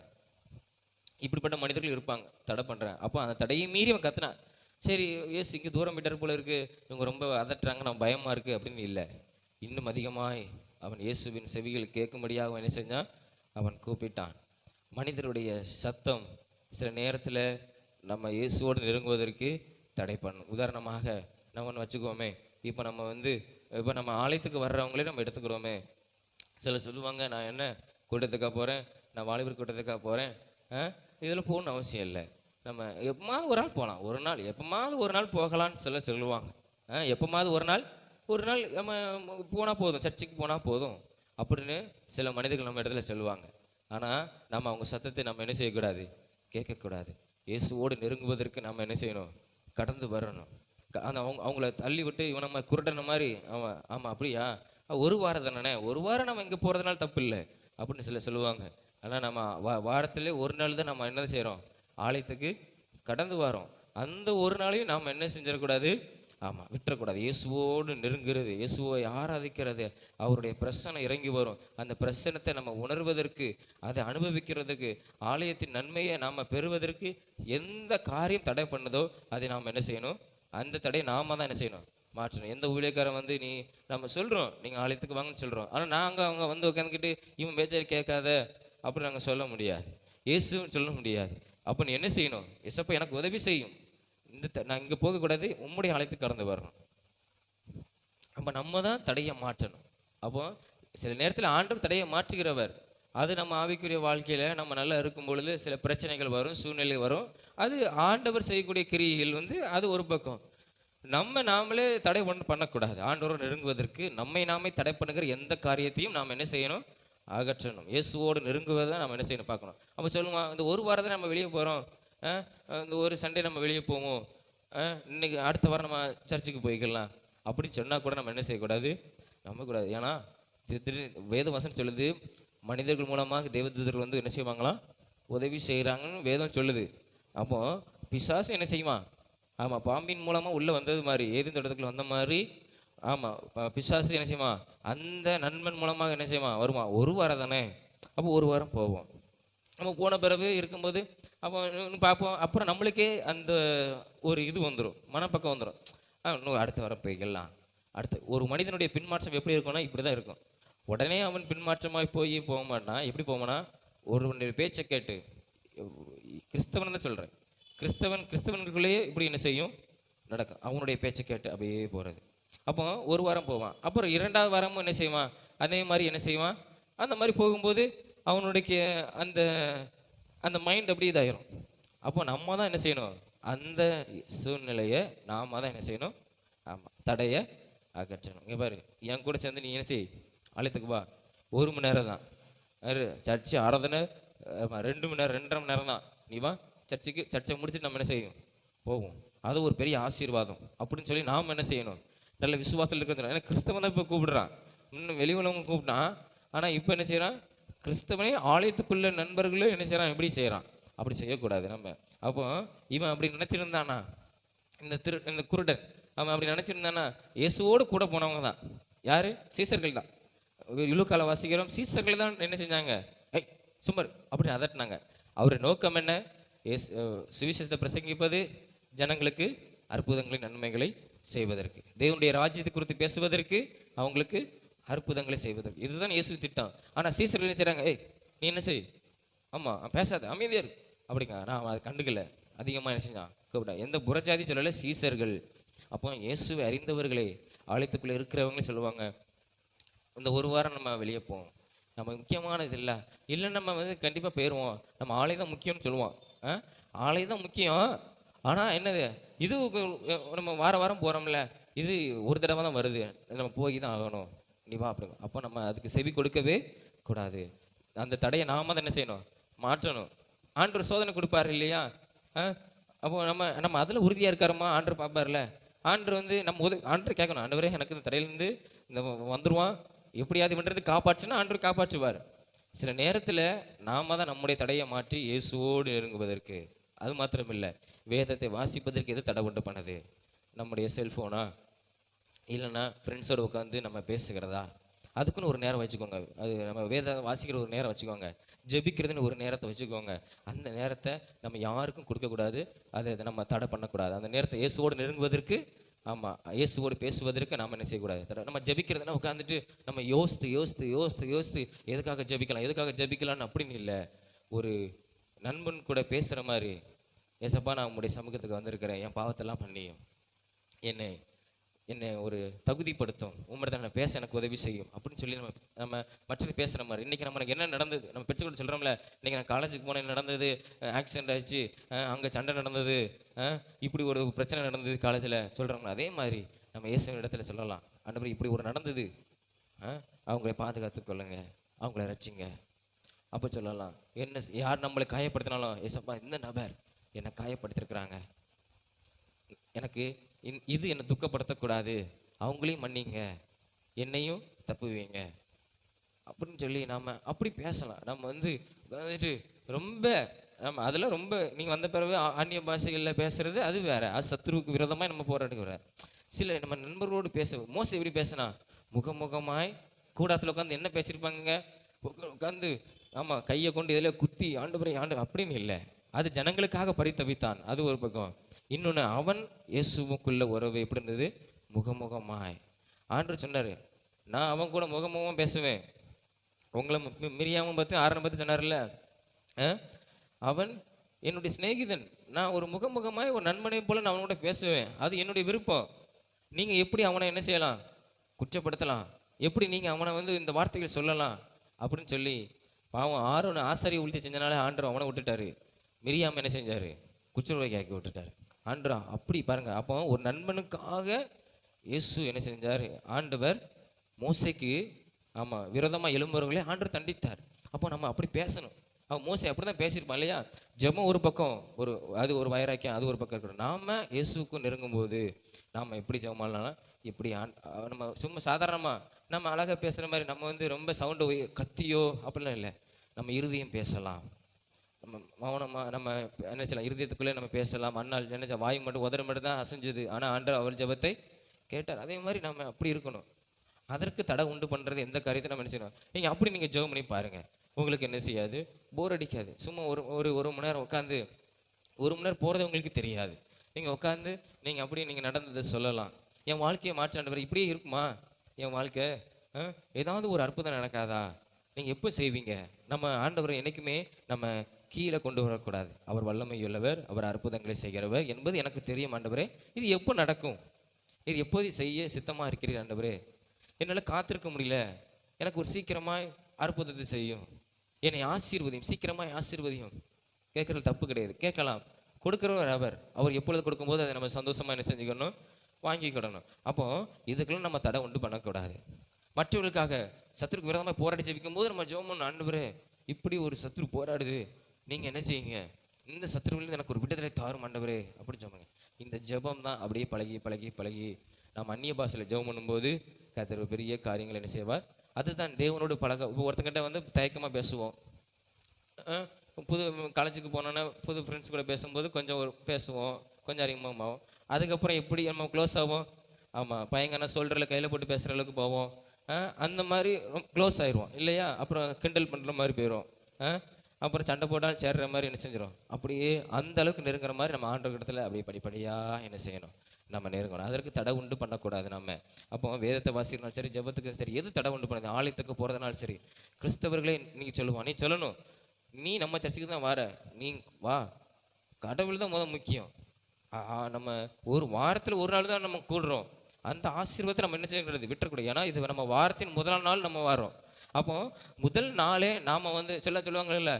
இப்படிப்பட்ட மனிதர்கள் இருப்பாங்க, தடை பண்ணுறாங்க. அப்போ அந்த தடையை மீறி அவன் கத்துனான். சரி இயேசு இங்கே தூரம் விட்டார் போல இருக்குது, இவங்க ரொம்ப அதட்டுறாங்க, நம்ம பயமாக இருக்குது அப்படின்னு இல்லை. இன்னும் அதிகமாய் அவன் இயேசுவின் செவிகள் கேட்கும்படியாக அவன் என்ன செஞ்சான், அவன் கூப்பிட்டான். மனிதருடைய சத்தம் சில நேரத்தில் நம்ம இயேசுவோடு நெருங்குவதற்கு தடை பண்ணும். உதாரணமாக நம்ம ஒன்று வச்சுக்குவோமே, இப்போ நம்ம ஆலயத்துக்கு வர்றவங்களே நம்ம எடுத்துக்கிறோமே. சிலர் சொல்லுவாங்க, நான் என்ன கூட்டத்துக்காக போகிறேன், நான் வாலிபர் கூட்டத்துக்காக போகிறேன், இதில் போகணுன்னு அவசியம் இல்லை, நம்ம எப்போமாவது ஒரு நாள் போகலாம், ஒரு நாள் எப்போமாவது ஒரு நாள் போகலான்னு சொல்லுவாங்க. எப்போமாவது ஒரு நாள் நம்ம போனால் போதும், சர்ச்சுக்கு போனால் போதும் அப்படின்னு சில மனிதர்கள் நம்ம இடத்துல சொல்லுவாங்க. ஆனால் நம்ம அவங்க சத்தத்தை நம்ம என்ன செய்யக்கூடாது, கேட்கக்கூடாது. இயேசுவோடு நெருங்குவதற்கு நம்ம என்ன செய்யணும், கடந்து வரணும். அந்த அவங்கள தள்ளி விட்டு இவன் நம்ம குருடன மாதிரி அவன் ஆமாம் அப்படியா ஒரு வாரம் தானே, ஒரு வாரம் நம்ம இங்கே போகிறதுனால தப்பு இல்லை அப்படின்னு சொல்லுவாங்க. ஆனால் நம்ம வாரத்திலே ஒரு நாள் தான் நம்ம என்ன செய்கிறோம், ஆலயத்துக்கு கடந்து வரோம். அந்த ஒரு நாளையும் நாம் என்ன செஞ்சிடக்கூடாது, ஆமாம் விட்டுறக்கூடாது. இயேசுவோடு நெருங்கிறது, இயேசுவை ஆராதிக்கிறது, அவருடைய பிரசனம் இறங்கி வரும். அந்த பிரசனத்தை நம்ம உணர்வதற்கு, அதை அனுபவிக்கிறதுக்கு, ஆலயத்தின் நன்மையை நாம் பெறுவதற்கு எந்த காரியம் தடை பண்ணதோ அதை நாம் என்ன செய்யணும், அந்த தடையை நாம தான் என்ன செய்யணும், மாற்றணும். எந்த ஊழியக்காரன் நம்ம சொல்கிறோம் நீங்கள் ஆலயத்துக்கு வாங்கன்னு சொல்கிறோம், ஆனால் அவங்க உட்காந்துக்கிட்டு இவன் பேச்சாரி கேட்காத அப்படின்னு நாங்கள் சொல்ல முடியாது, இயேசுன்னு சொல்ல முடியாது. அப்போ நீ என்ன செய்யணும், எசப்பா எனக்கு உதவி செய்யும், நான் இங்கே போகக்கூடாது, உம்முடைய ஆலயத்துக்கு கடந்து வரணும். அப்போ நம்ம தான் தடையை மாற்றணும். அப்போ சில நேரத்தில் ஆண்டவர் தடையை மாற்றுகிறவர். அது நம்ம ஆவிக்குரிய வாழ்க்கையில் நம்ம நல்லா இருக்கும் பொழுது சில பிரச்சனைகள் வரும், சூழ்நிலை வரும். அது ஆண்டவர் செய்யக்கூடிய கிரியைகள் அது ஒரு பக்கம். நாமளே தடை பண்ணக்கூடாது. ஆண்டவரோடு நெருங்குவதற்கு நம்மை நாமே தடை பண்ணுகிற எந்த காரியத்தையும் நாம் என்ன செய்யணும், அகற்றணும். இயேசுவோடு நெருங்குவதை நம்ம என்ன செய்யணும் பார்க்கணும். அப்போ சொல்லுவான், இந்த ஒரு வாரத்தை நம்ம வெளியே போகிறோம், இந்த ஒரு சண்டே நம்ம வெளியே போவோம், இன்னைக்கு அடுத்த வாரம் நம்ம சர்ச்சுக்கு போய்க்கலாம் அப்படின்னு சொன்னால் கூட நம்ம என்ன செய்யக்கூடாது, நம்பக்கூடாது. ஏன்னா வேத வசனம் சொல்லுது, மனிதர்கள் மூலமாக தேவதூதர்கள் என்ன செய்வாங்களாம், உதவி செய்கிறாங்கன்னு வேதம் சொல்லுது. அப்போ பிசாசு என்ன செய்வான், ஆமாம் பாம்பின் மூலமாக உள்ளே வந்தது மாதிரி, ஏதும் தோட்டத்துக்குள்ள வந்த மாதிரி, ஆமாம் பிசாசு என்ன செய்வான், அந்த நண்பன் மூலமாக என்ன செய்வான், வருவான். ஒரு வாரம் தானே, அப்போ ஒரு வாரம் போவோம். நம்ம போன பிறகு இருக்கும்போது அப்போ பார்ப்போம். அப்புறம் நம்மளுக்கே அந்த ஒரு இது வந்துடும், மனப்பக்கம் வந்துடும், இன்னும் அடுத்த வாரம் போய்க்கலாம். ஒரு மனிதனுடைய பின்மாற்றம் எப்படி இருக்கும்னா இப்படி தான் இருக்கும். உடனே அவன் பின்மாற்றமாக போக மாட்டான். எப்படி போவானா, ஒரு பேச்சை கேட்டு, கிறிஸ்தவன் தான் சொல்கிறேன், கிறிஸ்தவனுக்குள்ளேயே இப்படி என்ன செய்யும் நடக்கும், அவனுடைய பேச்சை கேட்டு அப்படியே போகிறது. அப்போ ஒரு வாரம் போவான். அப்புறம் 2வது வாரமும் என்ன செய்வான், அதே மாதிரி என்ன செய்வான். அந்த மாதிரி போகும்போது அவனுடைய அந்த மைண்ட் அப்படி இதாயிரும். அப்போ நம்ம தான் என்ன செய்யணும், அந்த சூழ்நிலையை நாம தான் என்ன செய்யணும், ஆமாம் தடையை அகற்றணும். இங்கே பாரு, என் கூட சேர்ந்து நீ என்ன செய், ஆலயத்துக்கு வா, 1 மணி நேரம் தான் சர்ச்சு ஆராதனை, 2 மணி நேரம் 2.5 மணி நேரம் தான், நீ வா சர்ச்சை முடிச்சுட்டு நம்ம என்ன செய்யும் போவோம். அது ஒரு பெரிய ஆசீர்வாதம் அப்படின்னு சொல்லி நாம் என்ன செய்யணும், நல்ல விசுவாசத்தில் இருக்கிறது. ஏன்னா கிறிஸ்தவன் தான் இப்போ கூப்பிடுறான், இன்னும் வெளி உலகம் கூப்பிட்டான். ஆனால் இப்போ என்ன செய்கிறான், கிறிஸ்தவனே ஆலயத்துக்குள்ள நண்பர்களும் என்ன செய்கிறான், எப்படி செய்கிறான். அப்படி செய்யக்கூடாது நம்ம. அப்போ இவன் அப்படி நினைச்சிருந்தானா, இந்த குருடன் அவன் அப்படி நினைச்சிருந்தானா, இயேசுவோடு கூட போனவங்க தான் யாரு, சீசர்கள் தான். இழுக்கால வாசிக்கிறோம், சீசர்கள் தான் என்ன செஞ்சாங்க, ஐ சுமர் அப்படின்னு அதட்டினாங்க. அவருடைய நோக்கம் என்ன, சுவிசேஷத்தை பிரசங்கிப்பது, ஜனங்களுக்கு அற்புதங்களை நன்மைகளை செய்வதற்கு, தேவனுடைய ராஜ்யத்தை குறித்து பேசுவதற்கு, அவங்களுக்கு அற்புதங்களை செய்வதற்கு. இதுதான் இயேசு திட்டம். ஆனால் சீசர்கள் என்ன செய்றாங்க, ஏய் நீ என்ன செய், ஆமாம் பேசாத அமைதியா இருக்கு அப்படிங்க. நான் அதை கண்டுக்கல, அதிகமாக என்ன செஞ்சான் கூப்பிட்டா. எந்த புறஜாதி சொல்லலை, சீசர்கள். அப்போ இயேசுவை அறிந்தவர்களே, ஆலயத்துக்குள்ளே இருக்கிறவங்களே சொல்லுவாங்க, இந்த ஒரு வாரம் நம்ம வெளியே போவோம், நம்ம முக்கியமானது இல்லை நம்ம வந்து கண்டிப்பாக போயிடுவோம், நம்ம ஆலயம் தான் முக்கியம்னு சொல்லுவோம். ஆலயம் தான் முக்கியம், ஆனால் என்னது இது நம்ம வாரம் போகிறோம்ல, இது ஒரு தடவை தான் வருது, நம்ம போய் தான் ஆகணும், நீ வா அப்படிங்க. அப்போ நம்ம அதுக்கு செவி கொடுக்கவே கூடாது. அந்த தடையை நாம தான் என்ன செய்யணும், மாற்றணும். ஆண்டவர் சோதனை கொடுப்பாரு இல்லையா, அப்போ நம்ம அதில் உறுதியாக இருக்காருமா, ஆண்டவர் பார்ப்பார்ல. ஆண்டவர் வந்து நம்ம ஆண்டவர் கேட்கணும், ஆண்டவரே எனக்கு இந்த தடையிலேருந்து இந்த வந்துடுவான், எப்படியாவது பண்ணுறது காப்பாற்றுன்னா ஆண்டவர் காப்பாற்றுவார். சில நேரத்தில் நாம தான் நம்முடைய தடையை மாற்றி இயேசுவோடு நெருங்குவதற்கு. அது மாத்திரமில்லை, வேதத்தை வாசிப்பதற்கு எது தடை உண்டு பண்ணது, நம்முடைய செல்ஃபோனா இல்லைன்னா ஃப்ரெண்ட்ஸோடு உட்காந்து நம்ம பேசுகிறதா, அதுக்குன்னு ஒரு நேரம் வச்சுக்கோங்க. அது நம்ம வேத வாசிக்கிற ஒரு நேரம் வச்சுக்கோங்க, ஜெபிக்கிறதுன்னு ஒரு நேரத்தை வச்சுக்கோங்க. அந்த நேரத்தை நம்ம யாருக்கும் கொடுக்கக்கூடாது, அதை நம்ம தடை பண்ணக்கூடாது. அந்த நேரத்தை இயேசுவோடு நெருங்குவதற்கு, ஆமாம் இயேசுவோடு பேசுவதற்கு நாம் என்ன செய்யக்கூடாது. நம்ம ஜெபிக்கிறதுனா உட்காந்துட்டு நம்ம யோசித்து எதுக்காக ஜெபிக்கலாம்னு அப்படின்னு இல்லை. ஒரு நண்பன் கூட பேசுகிற மாதிரி, ஏசப்பா நான் உங்களுடைய சமூகத்துக்கு வந்திருக்கிறேன், என் பாவத்தெல்லாம் பண்ணியும் என்னை ஒரு தகுதிப்படுத்தும், உங்கள்கிட்ட நான் பேச எனக்கு உதவி செய்யும் அப்படின்னு சொல்லி நம்ம மற்றது பேசுகிற மாதிரி. இன்றைக்கி நம்மளுக்கு என்ன நடந்தது, நம்ம பெற்றுக்கொண்டு சொல்கிறோம்ல, இன்றைக்கி நான் காலேஜுக்கு போனேன், நடந்தது ஆக்சிடென்ட் ஆகிடுச்சு, அங்கே சண்டை நடந்தது, இப்படி ஒரு பிரச்சனை நடந்தது காலேஜில் சொல்கிறோம்ல. அதே மாதிரி நம்ம இயேசுவின் இடத்துல சொல்லலாம், ஆண்டவரே இப்படி ஒரு நடந்தது, அவங்கள பாதுகாத்து கொள்ளுங்க, அவங்கள ரட்சிங்க அப்போ சொல்லலாம். என்ன யார் நம்மளை காயப்படுத்தினாலும், ஏசப்பா இந்த நபர் என்னை காயப்படுத்திருக்கிறாங்க, எனக்கு இது என்னை துக்கப்படுத்தக்கூடாது, அவங்களையும் மன்னிங்க, என்னையும் தப்புவீங்க அப்படின்னு சொல்லி நாம் அப்படி பேசலாம். நம்ம வந்துட்டு ரொம்ப நம்ம அதில் ரொம்ப நீங்கள் வந்த பிறகு ஆன்மீக பாஷைகளில் பேசுறது அது வேற, அது சத்ருவுக்கு விரோதமாக நம்ம போராடுகிற. சில நம்ம நண்பர்களோடு மோச எப்படி பேசினா, முகமுகமாய் கூடாரத்தில் உட்காந்து என்ன பேசியிருப்பாங்க, உட்காந்து ஆமாம் கையை கொண்டு இதில் குத்தி ஆண்டவரே அப்படின்னு இல்லை. அது ஜனங்களுக்காக பரிதவித்தான், அது ஒரு பக்கம். இன்னொன்று, அவன் இயேசுவுக்குள்ள உறவு எப்படி இருந்தது, முகமுகமாய். ஆண்டவர் சொன்னார், நான் அவன் கூட முகமுகமாக பேசுவேன். உங்களை மிரியாம பார்த்து ஆரம்பம் பார்த்து சொன்னார்ல, அவன் என்னுடைய சிநேகிதன், நான் ஒரு முகமுகமாய் ஒரு நண்பனை போல நான் அவனோட பேசுவேன், அது என்னுடைய விருப்பம். நீங்கள் எப்படி அவனை என்ன செய்யலாம், குற்றப்படுத்தலாம், எப்படி நீங்கள் அவனை இந்த வார்த்தைகள் சொல்லலாம் அப்படின்னு சொல்லி பாவம் ஆரோன் ஆசாரியை உளுத்தி செஞ்சனால ஆண்டவர் அவனை விட்டுட்டாரு. மிரியாம என்ன செஞ்சாரு, குற்றவாளிக்கு ஆக்கி விட்டுட்டாரு. ஆண்டரா அப்படி பாருங்க. அப்போ ஒரு நண்பனுக்காக இயேசு என்ன செஞ்சார், ஆண்டவர் மோசைக்கு விரோதமாக எழும்புறவங்களே ஆண்டவர் தண்டித்தார். அப்போ நம்ம அப்படி பேசணும். அவன் மோசை அப்படி தான் பேசியிருப்பான் இல்லையா. ஜெபம் ஒரு பக்கம், அது ஒரு வைராக்கியம், அது ஒரு பக்கம் இருக்கணும். நாம் இயேசுக்கும் நெருங்கும்போது நாம் எப்படி ஜெபம் பண்ணலாம், இப்படி நம்ம சும்மா சாதாரணமாக நம்ம அழகாக பேசுகிற மாதிரி நம்ம ரொம்ப சவுண்டு கத்தியோ அப்படிலாம் இல்லை. நம்ம இருதயம் பேசலாம், நம்ம மௌனமாக நம்ம என்ன செய்யலாம், இருதயத்துக்குள்ளே நம்ம பேசலாம். அண்ணால் என்ன வாய் மட்டும் உதற மட்டும் தான் அசைஞ்சுது, ஆனால் ஆண்டவர் அவர் ஜெபத்தை கேட்டார். அதே மாதிரி நம்ம அப்படி இருக்கணும். அதற்கு தடை உண்டு பண்ணுறது எந்த காரியத்தை நம்ம என்ன செய்யணும். நீங்கள் ஜெபம் பண்ணி பாருங்கள், உங்களுக்கு என்ன செய்யாது, போர் அடிக்காது. சும்மா ஒரு மணி நேரம் உட்காந்து, ஒரு மணி நேரம் போகிறது உங்களுக்கு தெரியாது. நீங்கள் உட்காந்து நீங்கள் நடந்ததை சொல்லலாம். என் வாழ்க்கையை மாற்றாண்டவர் இப்படியே இருக்குமா, என் வாழ்க்கை ஏதாவது ஒரு அற்புதம் நடக்காதா, நீங்கள் எப்போ செய்வீங்க. நம்ம ஆண்டவரை என்றைக்குமே நம்ம கீழே கொண்டு வரக்கூடாது. அவர் வல்லமை உள்ளவர், அவர் அற்புதங்களை செய்கிறவர் என்பது எனக்கு தெரியும் ஆண்டவரே. இது எப்போ நடக்கும், இது எப்போது செய்ய சித்தமாக இருக்கிறீர் ஆண்டவரே, என்னால் காத்திருக்க முடியல, எனக்கு ஒரு சீக்கிரமாய் அற்புதத்தை செய்யும், என்னை ஆசீர்வதியும், சீக்கிரமாய் ஆசீர்வதியும். கேட்குறது தப்பு கிடையாது, கேட்கலாம். கொடுக்குறவர் அவர் எப்பொழுது கொடுக்கும்போது அதை நம்ம சந்தோஷமாக என்ன செஞ்சுக்கணும், வாங்கிக்கிடணும். அப்போ இதுக்கெல்லாம் நம்ம தடை உண்டு பண்ணக்கூடாது. மற்றவர்களுக்காக சத்துருக்கு விரோதமாக போராடி ஜெபிக்கும் போது நம்ம ஜெபம், ஆண்டவரே இப்படி ஒரு சத்துரு போராடுது, நீங்கள் என்ன செய்யுங்க, இந்த சத்துருவிலிருந்து எனக்கு ஒரு விடுதலை தாரும் ஆண்டவரே அப்படி சொல்லுங்க. இந்த ஜெபம் தான் அப்படியே பழகி பழகி பழகி நம்ம அந்நிய பாஷையில் ஜெபம் பண்ணும்போது கர்த்தர் ஒரு பெரிய காரியங்கள் என்ன செய்வார். அதுதான் தேவனோடு பழக. ஒருத்தங்கிட்ட வந்து தயக்கமாக பேசுவோம். புது காலேஜுக்கு போனோன்னா புது ஃப்ரெண்ட்ஸ் கூட பேசும்போது கொஞ்சம் பேசுவோம், கொஞ்சம் அறிமுகமாகும். அதுக்கப்புறம் எப்படி நம்ம க்ளோஸ் ஆகும்? ஆமாம், பையங்கன்னா சொல்கிறல கையில் போட்டு பேசுகிற அளவுக்கு போவோம். அந்த மாதிரி க்ளோஸ் ஆயிடுவோம் இல்லையா? அப்புறம் கிண்டல் பண்ணுற மாதிரி போயிடும். அப்புறம் சண்டை போட்டால் சேர்ற மாதிரி என்ன செஞ்சிடும். அப்படியே அந்த அளவுக்கு நெருங்குற மாதிரி நம்ம ஆண்டவர் இடத்துல அப்படியே படிப்படியாக என்ன செய்யணும், நம்ம நெருங்கணும். அதற்கு தடை உண்டு பண்ணக்கூடாது நம்ம. அப்போ வேதத்தை வாசிக்கிறனாலும் சரி, ஜெபத்துக்கு சரி, எது தடை உண்டு பண்ணது, ஆலயத்துக்கு போகிறதுனாலும் சரி, கிறிஸ்தவர்களே நீங்கள் சொல்லுவான், நீ சொல்லணும், நீ நம்ம சர்ச்சுக்கு தான் வர, நீ வா, கடவுள் தான் முக்கியம். நம்ம ஒரு வாரத்தில் ஒரு நாள் தான் நம்ம கூடுறோம், அந்த ஆசீர்வாதத்தை நம்ம என்ன செய்யக்கூடாது, விட்டுறக்கூடாது. ஏன்னா இது நம்ம வாரத்தின் முதல் நாள் நம்ம வரோம். அப்போ முதல் நாளே நாம் வந்து சொல்லுவாங்கல்ல,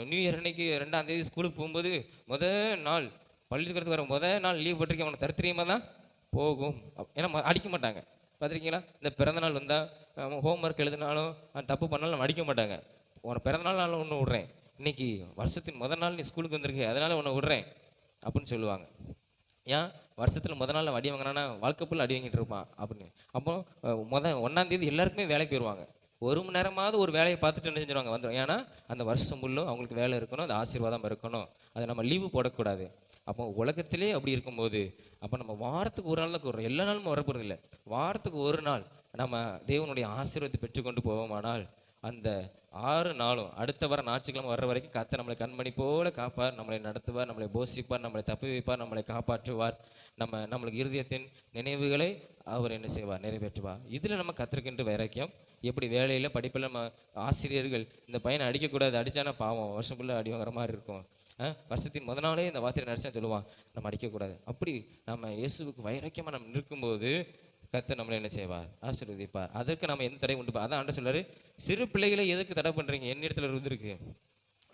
நியூ இயர் அன்னைக்கு 2ஆம் தேதி ஸ்கூலுக்கு போகும்போது முதல் நாள் பள்ளிக்கூடத்துக்கு வர முதல் நாள் லீவ் போட்டிருக்கேன், அவனை தரித்திரியமாக தான் போகும். ஏன்னா அடிக்க மாட்டாங்க, பார்த்துருக்கீங்களா? இந்த பிறந்த நாள் வந்தால் ஹோம் ஒர்க் எழுதினாலும் தப்பு பண்ணாலும் நம்ம அடிக்க மாட்டாங்க. உன்னை பிறந்த நாள் ஒன்று விட்றேன், இன்னைக்கு வருஷத்தின் முதல் நாள் நீ ஸ்கூலுக்கு வந்திருக்கு, அதனால உன்னை விட்றேன் அப்படின்னு சொல்லுவாங்க. ஏன் வருஷத்தில் முதல் நாள் அடி வாங்கினானா வாழ்க்கை ஃபுல்லாக அடி வாங்கிட்டு இருப்பான் அப்படின்னு. அப்போ 1ஆம் தேதி எல்லாருக்குமே வேலைக்கு போயிடுவாங்க. 1 மணி நேரமாவது ஒரு வேலையை பார்த்துட்டு என்ன செஞ்சுருவாங்க, வந்துடும். ஏன்னா அந்த வருஷம் முள்ளும் அவங்களுக்கு வேலை இருக்கணும், அந்த ஆசீர்வாதம் இருக்கணும், அதை நம்ம லீவு போடக்கூடாது. அப்போ உலகத்திலே அப்படி இருக்கும்போது அப்போ நம்ம வாரத்துக்கு ஒரு நாள் தான் கூடுறோம், எல்லா நாளும் வரப்போகிறது இல்லை. வாரத்துக்கு ஒரு நாள் நம்ம தேவனுடைய ஆசீர்வாதத்தை பெற்றுக்கொண்டு போவோமானால் அந்த 6 நாளும் அடுத்த வர ஞாயிற்றுக்கிழமை வர்ற வரைக்கும் கர்த்தர் நம்மளை கண்மணி போல காப்பார், நம்மளை நடத்துவார், நம்மளை போஷிப்பார், நம்மளை தப்பி வைப்பார், நம்மளை காப்பாற்றுவார். நம்மளுக்கு இருதயத்தின் நினைவுகளை அவர் என்ன செய்வார், நிறைவேற்றுவார். இதில் நம்ம கத்திருக்கின்ற வைராக்கியம். எப்படி வேலையில் படிப்பில் நம்ம ஆசிரியர்கள் இந்த பையனை அடிக்கக்கூடாது, அடித்தானா பாவம் வருஷம் ஃபுல்லாக அடி வாங்குற மாதிரி இருக்கும். வருஷத்தின் முதல் நாளே இந்த வார்த்தையை நடிச்சா சொல்லுவான், நம்ம அடிக்கக்கூடாது. அப்படி நம்ம இயேசுவுக்கு வைராக்கியமாக நம்ம நிற்கும்போது கர்த்தர் நம்மளை என்ன செய்வார், ஆசீர்வதிப்பார். அதற்கு நம்ம எந்த தடை உண்டு. அதான் ஆண்டவர் சொல்றாரு, சிறு பிள்ளைகளை எதுக்கு தடை பண்ணுறீங்க, என்ன இடத்துல இருந்திருக்கு.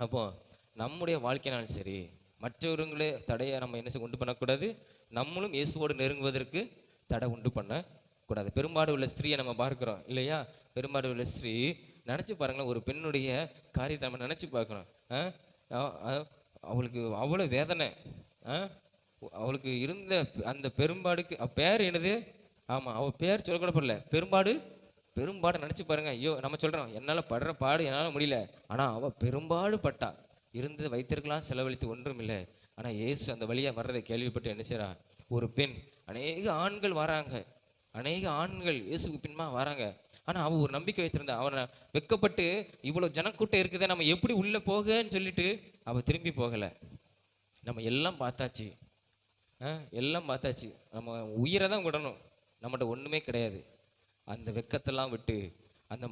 அப்போ நம்முடைய வாழ்க்கையினாலும் சரி, மற்றவர்களே தடையை நம்ம என்ன உண்டு பண்ணக்கூடாது, நம்மளும் இயேசுவோடு நெருங்குவதற்கு தடை உண்டு பண்ணக்கூடாது. பெரும்பாடு உள்ள ஸ்திரீயை நம்ம பார்க்குறோம் இல்லையா? பெரும்பாடு உள்ள ஸ்திரீ நினச்சி பாருங்களேன், ஒரு பெண்ணுடைய காரியத்தை நம்ம நினச்சி பார்க்கணும். அவளுக்கு அவ்வளோ வேதனை, அவளுக்கு இருந்த அந்த பெரும்பாடுக்கு பேர் என்னது? ஆமாம், அவள் பேர் சொல்லக்கூட படல, பெரும்பாடு நினச்சி பாருங்க. ஐயோ, நம்ம சொல்கிறோம் என்னால் படுற பாடு என்னால் முடியல, ஆனால் அவள் பெரும்பாடு பட்டா. இருந்தது வைத்திருக்கலாம், செலவழித்து ஒன்றும் இல்லை. ஆனால் இயேசு அந்த வழியாக வர்றதை கேள்விப்பட்டு என்ன செய்றா, ஒரு பெண், அநேக ஆண்கள் வராங்க, அநேக ஆண்கள் இயேசுக்கு பின்மா வராங்க. ஆனால் அவள் ஒரு நம்பிக்கை வைத்திருந்தா. அவனை வெக்கப்பட்டு இவ்வளோ ஜனக்கூட்டம் இருக்குதே, நம்ம எப்படி உள்ளே போகன்னு சொல்லிட்டு அவள் திரும்பி போகலை. நம்ம எல்லாம் பார்த்தாச்சு, எல்லாம் பார்த்தாச்சு, நம்ம உயிரை தான் விடணும், நம்மகிட்ட ஒன்றுமே கிடையாது. அந்த வெக்கத்தெல்லாம் விட்டு அந்த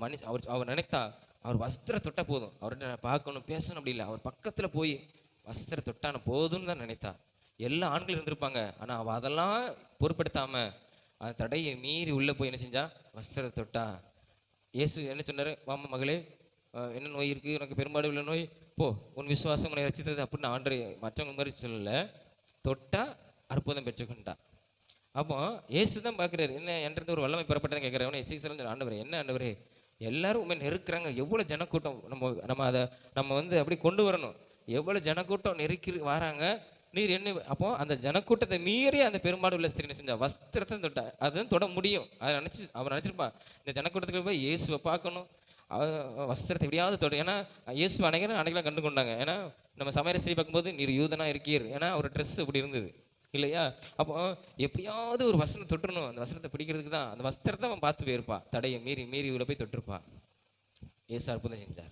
அவர் நினைத்தா அவர் வஸ்திர தொட்ட போதும், அவர்கிட்ட பார்க்கணும் பேசணும் அப்படி இல்லை, அவர் பக்கத்தில் போய் வஸ்திர தொட்டான போதும்னு தான் நினைத்தா. எல்லா ஆண்களும் இருந்திருப்பாங்க, ஆனால் அவள் அதெல்லாம் பொருட்படுத்தாமல் அந்த தடையை மீறி உள்ளே போய் என்ன செஞ்சா, வஸ்திர தொட்டா. இயேசு என்ன சொன்னார், வாமா மகளே, என்ன நோய் இருக்குது, உனக்கு பெரும்பாடு உள்ள நோய், போ, உன் விசுவாசம் உன்னை ரசித்தது அப்படின்னு ஆண்டு மற்றவங்க மாதிரி சொல்லலை, தொட்டா அற்புதம் பெற்றுக்கொண்டா. அப்போ இயேசு தான் பார்க்குறாரு, என்ன என்கிட்ட ஒரு வல்லமை பெறப்பட்டதை கேட்குறேன். எஸ்ஐ ஆண்டவரே, என்ன ஆண்டவரே, எல்லாரும் உண்மை நெருக்கிறாங்க, எவ்வளோ ஜனக்கூட்டம், நம்ம அதை நம்ம வந்து அப்படி கொண்டு வரணும். எவ்வளோ ஜனக்கூட்டம் நெருக்கி வராங்க, நீர் என்ன. அப்போ அந்த ஜனக்கூட்டத்தை மீறி அந்த பெரும்பாடு உள்ள ஸ்திரீ செஞ்சா வஸ்திரத்தை தொட்டா, அதுதான் தொட முடியும். அதை அவன் நினச்சிருப்பா, இந்த ஜனக்கூட்டத்துக்கு போய் இயேசுவை பார்க்கணும், வஸ்திரத்தை எப்படியாவது தொட. ஏன்னா இயேசு அன்னைக்கெல்லாம் கண்டு கொண்டாங்க. ஏன்னா நம்ம சமையல் ஸ்திரீ பார்க்கும்போது நீர் யூதனா இருக்கீர், ஏன்னா ஒரு ட்ரெஸ் அப்படி இருந்தது இல்லையா? அப்போ எப்படியாவது ஒரு வசனம் தொட்டுறணும், அந்த வசனத்தை பிடிக்கிறதுக்கு தான் அந்த வஸ்திரத்தை அவன் பார்த்து போயிருப்பா, தடையை மீறி உள்ள போய் தொட்டிருப்பா. இயேசு அற்புதம் செஞ்சார்.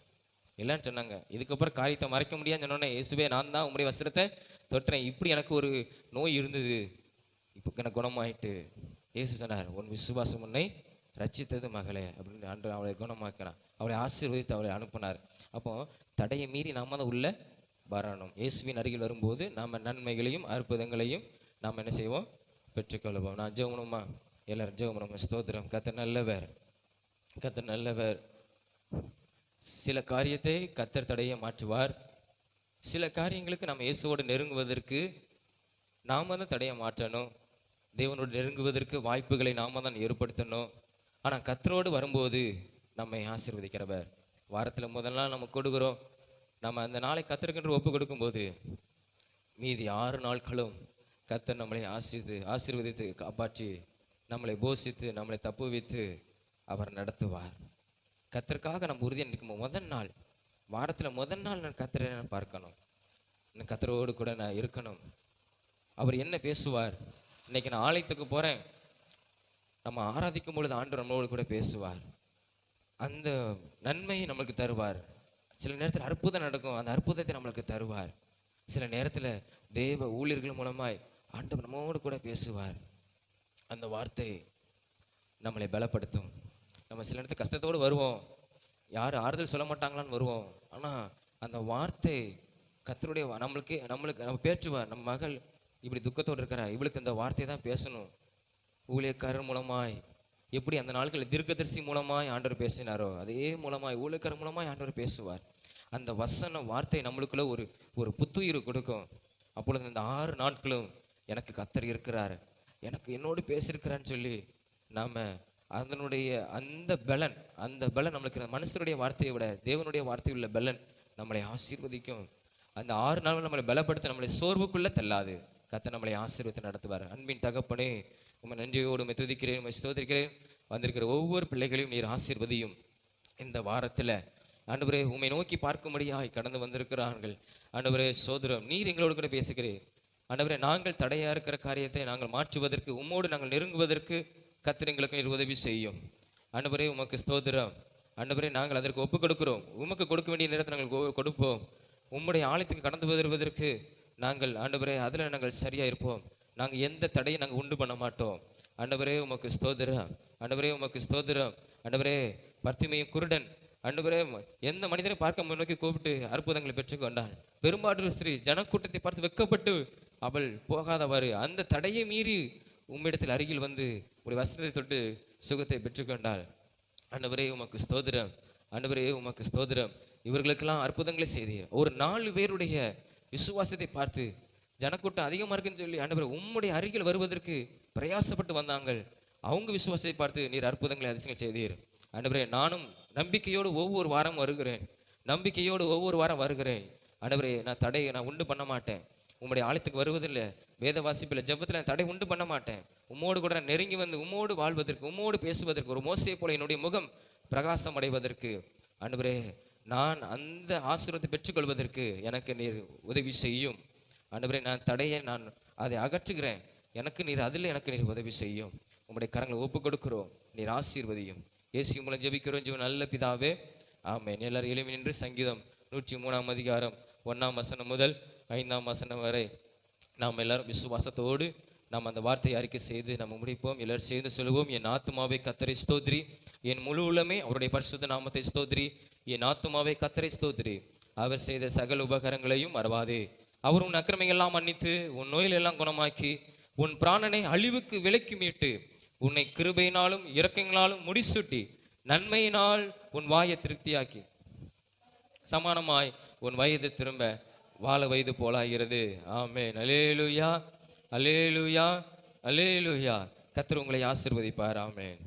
எல்லாரும் சொன்னாங்க, இதுக்கப்புறம் காரியத்தை மறைக்க முடியாதுன்னு சொன்னோன்னே, இயேசுவே நான் தான் உங்களுடைய வஸ்திரத்தை தொட்டுறேன், இப்படி எனக்கு ஒரு நோய் இருந்தது, இப்போ எனக்கு குணமாயிட்டு. இயேசு சொன்னார், உன் விசுவாசம் உன்னை ரட்சித்தது மகளே அப்படின்னு ஆண்டு அவளை குணமாக்கினான், அவளை ஆசீர்வதித்து அவளை அனுப்பினார். அப்போ தடையை மீறி நாம தான் உள்ள வரணும். இயேசுவின் அருகில் வரும்போது நாம் நன்மைகளையும் அற்புதங்களையும் நாம் என்ன செய்வோம், பெற்றுக்கொள்வோம். நான் ஜெபணுமா, எல்லாரும் ஜெபணுமா? ஸ்தோத்திரம். கர்த்தர் நல்லவர், கர்த்தர் நல்லவர். சில காரியத்தை கர்த்தர் தடையை மாற்றுவார். சில காரியங்களுக்கு நம்ம இயேசுவோடு நெருங்குவதற்கு நாம தான் தடையை மாற்றணும். தேவனோடு நெருங்குவதற்கு வாய்ப்புகளை நாம தான் ஏற்படுத்தணும். ஆனால் கர்த்தரோடு வரும்போது நம்மை ஆசீர்வதிக்கிறவர். வாரத்தில் முதல் நாள் நம்ம கொடுக்குறோம், நம்ம அந்த நாளை கர்த்தருக்கென்று ஒப்பு கொடுக்கும்போது மீதி 6 நாட்களும் கர்த்தர் நம்மளை ஆசீர்வதித்து காப்பாற்றி நம்மளை போஷித்து நம்மளை தப்புவித்து அவர் நடத்துவார். கர்த்தருக்காக நம்ம உறுதியாக நிற்கும் முதல் நாள், வாரத்தில் முதல் நாள் நான் கர்த்தரை நான் பார்க்கணும், நான் கர்த்தரோடு கூட நான் இருக்கணும். அவர் என்ன பேசுவார்? இன்னைக்கு நான் ஆலயத்துக்கு போகிறேன், நம்ம ஆராதிக்கும் பொழுது ஆண்டவர் நம்மளோடு கூட பேசுவார், அந்த நன்மையை நம்மளுக்கு தருவார். சில நேரத்தில் அற்புதம் நடக்கும், அந்த அற்புதத்தை நம்மளுக்கு தருவார். சில நேரத்தில் தேவ ஊழியர்கள் மூலமாய் ஆண்டவர் நம்மோடு கூட பேசுவார். அந்த வார்த்தை நம்மளை பலப்படுத்தும். நம்ம சில நேரத்தில் கஷ்டத்தோடு வருவோம், யாரும் ஆறுதல் சொல்ல மாட்டாங்களான்னு வருவோம். ஆனால் அந்த வார்த்தை கர்த்தருடைய நம்மளுக்கு நம்ம பேச்சுவார். நம்ம மகள் இப்படி துக்கத்தோடு இருக்கிறா, இவளுக்கு இந்த வார்த்தையை தான் பேசணும். ஊழியக்காரர் மூலமாய் எப்படி அந்த நாட்களில் தீர்க்கதரிசி மூலமாய் ஆண்டவர் பேசினாரோ அதே மூலமாய் ஊழியக்காரர் மூலமாய் ஆண்டவர் பேசுவார். அந்த வசன வார்த்தை நம்மளுக்குள்ள ஒரு புத்துயிர் கொடுக்கும். அப்பொழுது இந்த 6 நாட்களும் எனக்கு கர்த்தர் இருக்கிறார், எனக்கு என்னோடு பேசியிருக்கிறான்னு சொல்லி நாம் அந்த பலன் நம்மளுக்கு மனுஷருடைய வார்த்தையை விட தேவனுடைய வார்த்தை உள்ள பலன் நம்மளை ஆசீர்வதிக்கும். அந்த 6 நாள் நம்மளை பலப்படுத்த, நம்மளை சோர்வுக்குள்ள தள்ளாது. கர்த்தர் நம்மளை ஆசீர்வதித்து நடத்துவார். அன்பின் தகப்பனே, உம்மை நன்றியோடு துதிக்கிறேன், உம்மை ஸ்தோத்திரிக்கிறேன். வந்திருக்கிற ஒவ்வொரு பிள்ளைகளையும் நீர் ஆசீர்வதியும். இந்த வாரத்தில் ஆண்டவரே உம்மை நோக்கி பார்க்கும்படியாய் கடந்து வந்திருக்கிறார்கள். ஆண்டவரே சோதரம், நீர் எங்களோடு கூட பேசுகிறேன். ஆண்டவரே, நாங்கள் தடையாக இருக்கிற காரியத்தை நாங்கள் மாற்றுவதற்கு, உம்மோடு நாங்கள் நெருங்குவதற்கு கர்த்தர் எங்களுக்கு நீர் உதவி செய்யும். ஆண்டவரே உமக்கு ஸ்தோத்திரம். ஆண்டவரே, நாங்கள் அதற்கு ஒப்புக் கொடுக்கிறோம். உமக்கு கொடுக்க வேண்டிய நேரத்தை நாங்கள் கொடுப்போம். உம்முடைய ஆலயத்துக்கு கடந்து வருவதற்கு நாங்கள் ஆண்டவரே அதில் நாங்கள் சரியாக இருப்போம். நாங்கள் எந்த தடையை நாங்கள் உண்டு பண்ண மாட்டோம். ஆண்டவரே உமக்கு ஸ்தோத்திரம். ஆண்டவரே உமக்கு ஸ்தோத்திரம். ஆண்டவரே, பர்த்திமேயு குருடன் ஆண்டவரே எந்த மனிதரை பார்க்க நோக்கி கூப்பிட்டு அற்புதங்களை பெற்றுக்கொண்டான். பெரும்பாடு ஸ்திரீ ஜனக்கூட்டத்தை பார்த்து வெட்கப்பட்டு அவள் போகாதவாறு அந்த தடையை மீறி உம்மிடத்தில் அருகில் வந்து உடைய வசனத்தை தொட்டு சுகத்தை பெற்றுக்கொண்டாள். ஆண்டவரே உமக்கு ஸ்தோத்திரம். ஆண்டவரே உமக்கு ஸ்தோத்திரம். இவர்களுக்கெல்லாம் அற்புதங்களை செய்தீர். ஒரு 4 பேருடைய விசுவாசத்தை பார்த்து ஜனக்கூட்டம் அதிகமாக இருக்குன்னு சொல்லி ஆண்டவரே உம்முடைய அருகில் வருவதற்கு பிரயாசப்பட்டு வந்தாங்க. அவங்க விசுவாசத்தை பார்த்து நீர் அற்புதங்களை அதிசயங்கள் செய்தீர். ஆண்டவரே, நானும் நம்பிக்கையோடு ஒவ்வொரு வாரம் வருகிறேன். ஆண்டவரே, நான் தடையை நான் உண்டு பண்ண மாட்டேன். உம்முடைய ஆலயத்துக்கு வருவதில்லை, வேத வாசிப்பில் ஜெபத்தில் தடை உண்டு பண்ண மாட்டேன். உம்மோடு கூட நெருங்கி வந்து உம்மோடு வாழ்வதற்கு, உம்மோடு பேசுவதற்கு, ஒரு மோசையை போல என்னுடைய முகம் பிரகாசம் அடைவதற்கு ஆண்டவரே நான் அந்த ஆசீர்வாதத்தை பெற்றுக்கொள்வதற்கு எனக்கு நீர் உதவி செய்யும். ஆண்டவரே, நான் தடையை நான் அதை அகற்றுகிறேன். எனக்கு நீர் உதவி செய்யும். உம்முடைய கரங்களை ஒப்பு கொடுக்கிறோம். நீர் ஆசீர்வதியும். இயேசு மூலம் ஜெபிக்கிறோம் ஜீவன் நல்ல பிதாவே, ஆமென். எல்லாரும் எழும்பி நின்று சங்கீதம் 103 அதிகாரம் 1ஆம் வசனம் முதல் 5ஆம் வசனம் வரை நாம் எல்லாரும் விசுவாசத்தோடு நாம் அந்த வார்த்தையை அறிக்கை செய்து நம்ம முடிப்போம். எல்லாரும் சேர்ந்து சொல்லுவோம். என் ஆத்துமாவை கர்த்தரை ஸ்தோத்திரி, என் முழு உள்ளமே அவருடைய பரிசுத்த நாமத்தை ஸ்தோத்திரி. என் ஆத்துமாவை கர்த்தரை ஸ்தோத்திரி, அவர் செய்த சகல உபகாரங்களையும் மறவாதே. அவர் உன் அக்கிரமையெல்லாம் மன்னித்து உன் நோயிலெல்லாம் குணமாக்கி உன் பிராணனை அழிவுக்கு விலக்கி மீட்டு உன்னை கிருபையினாலும் இரக்கங்களாலும் முடிசூட்டி நன்மையினால் உன் வாயை திருப்தியாக்கி சமானமாய் உன் வயது திரும்ப வாழ வயது போலாகிறது. ஆமென். அல்லேலூயா, அல்லேலூயா, அல்லேலூயா. கர்த்தர் உங்களை ஆசீர்வதிப்பார். ஆமென்.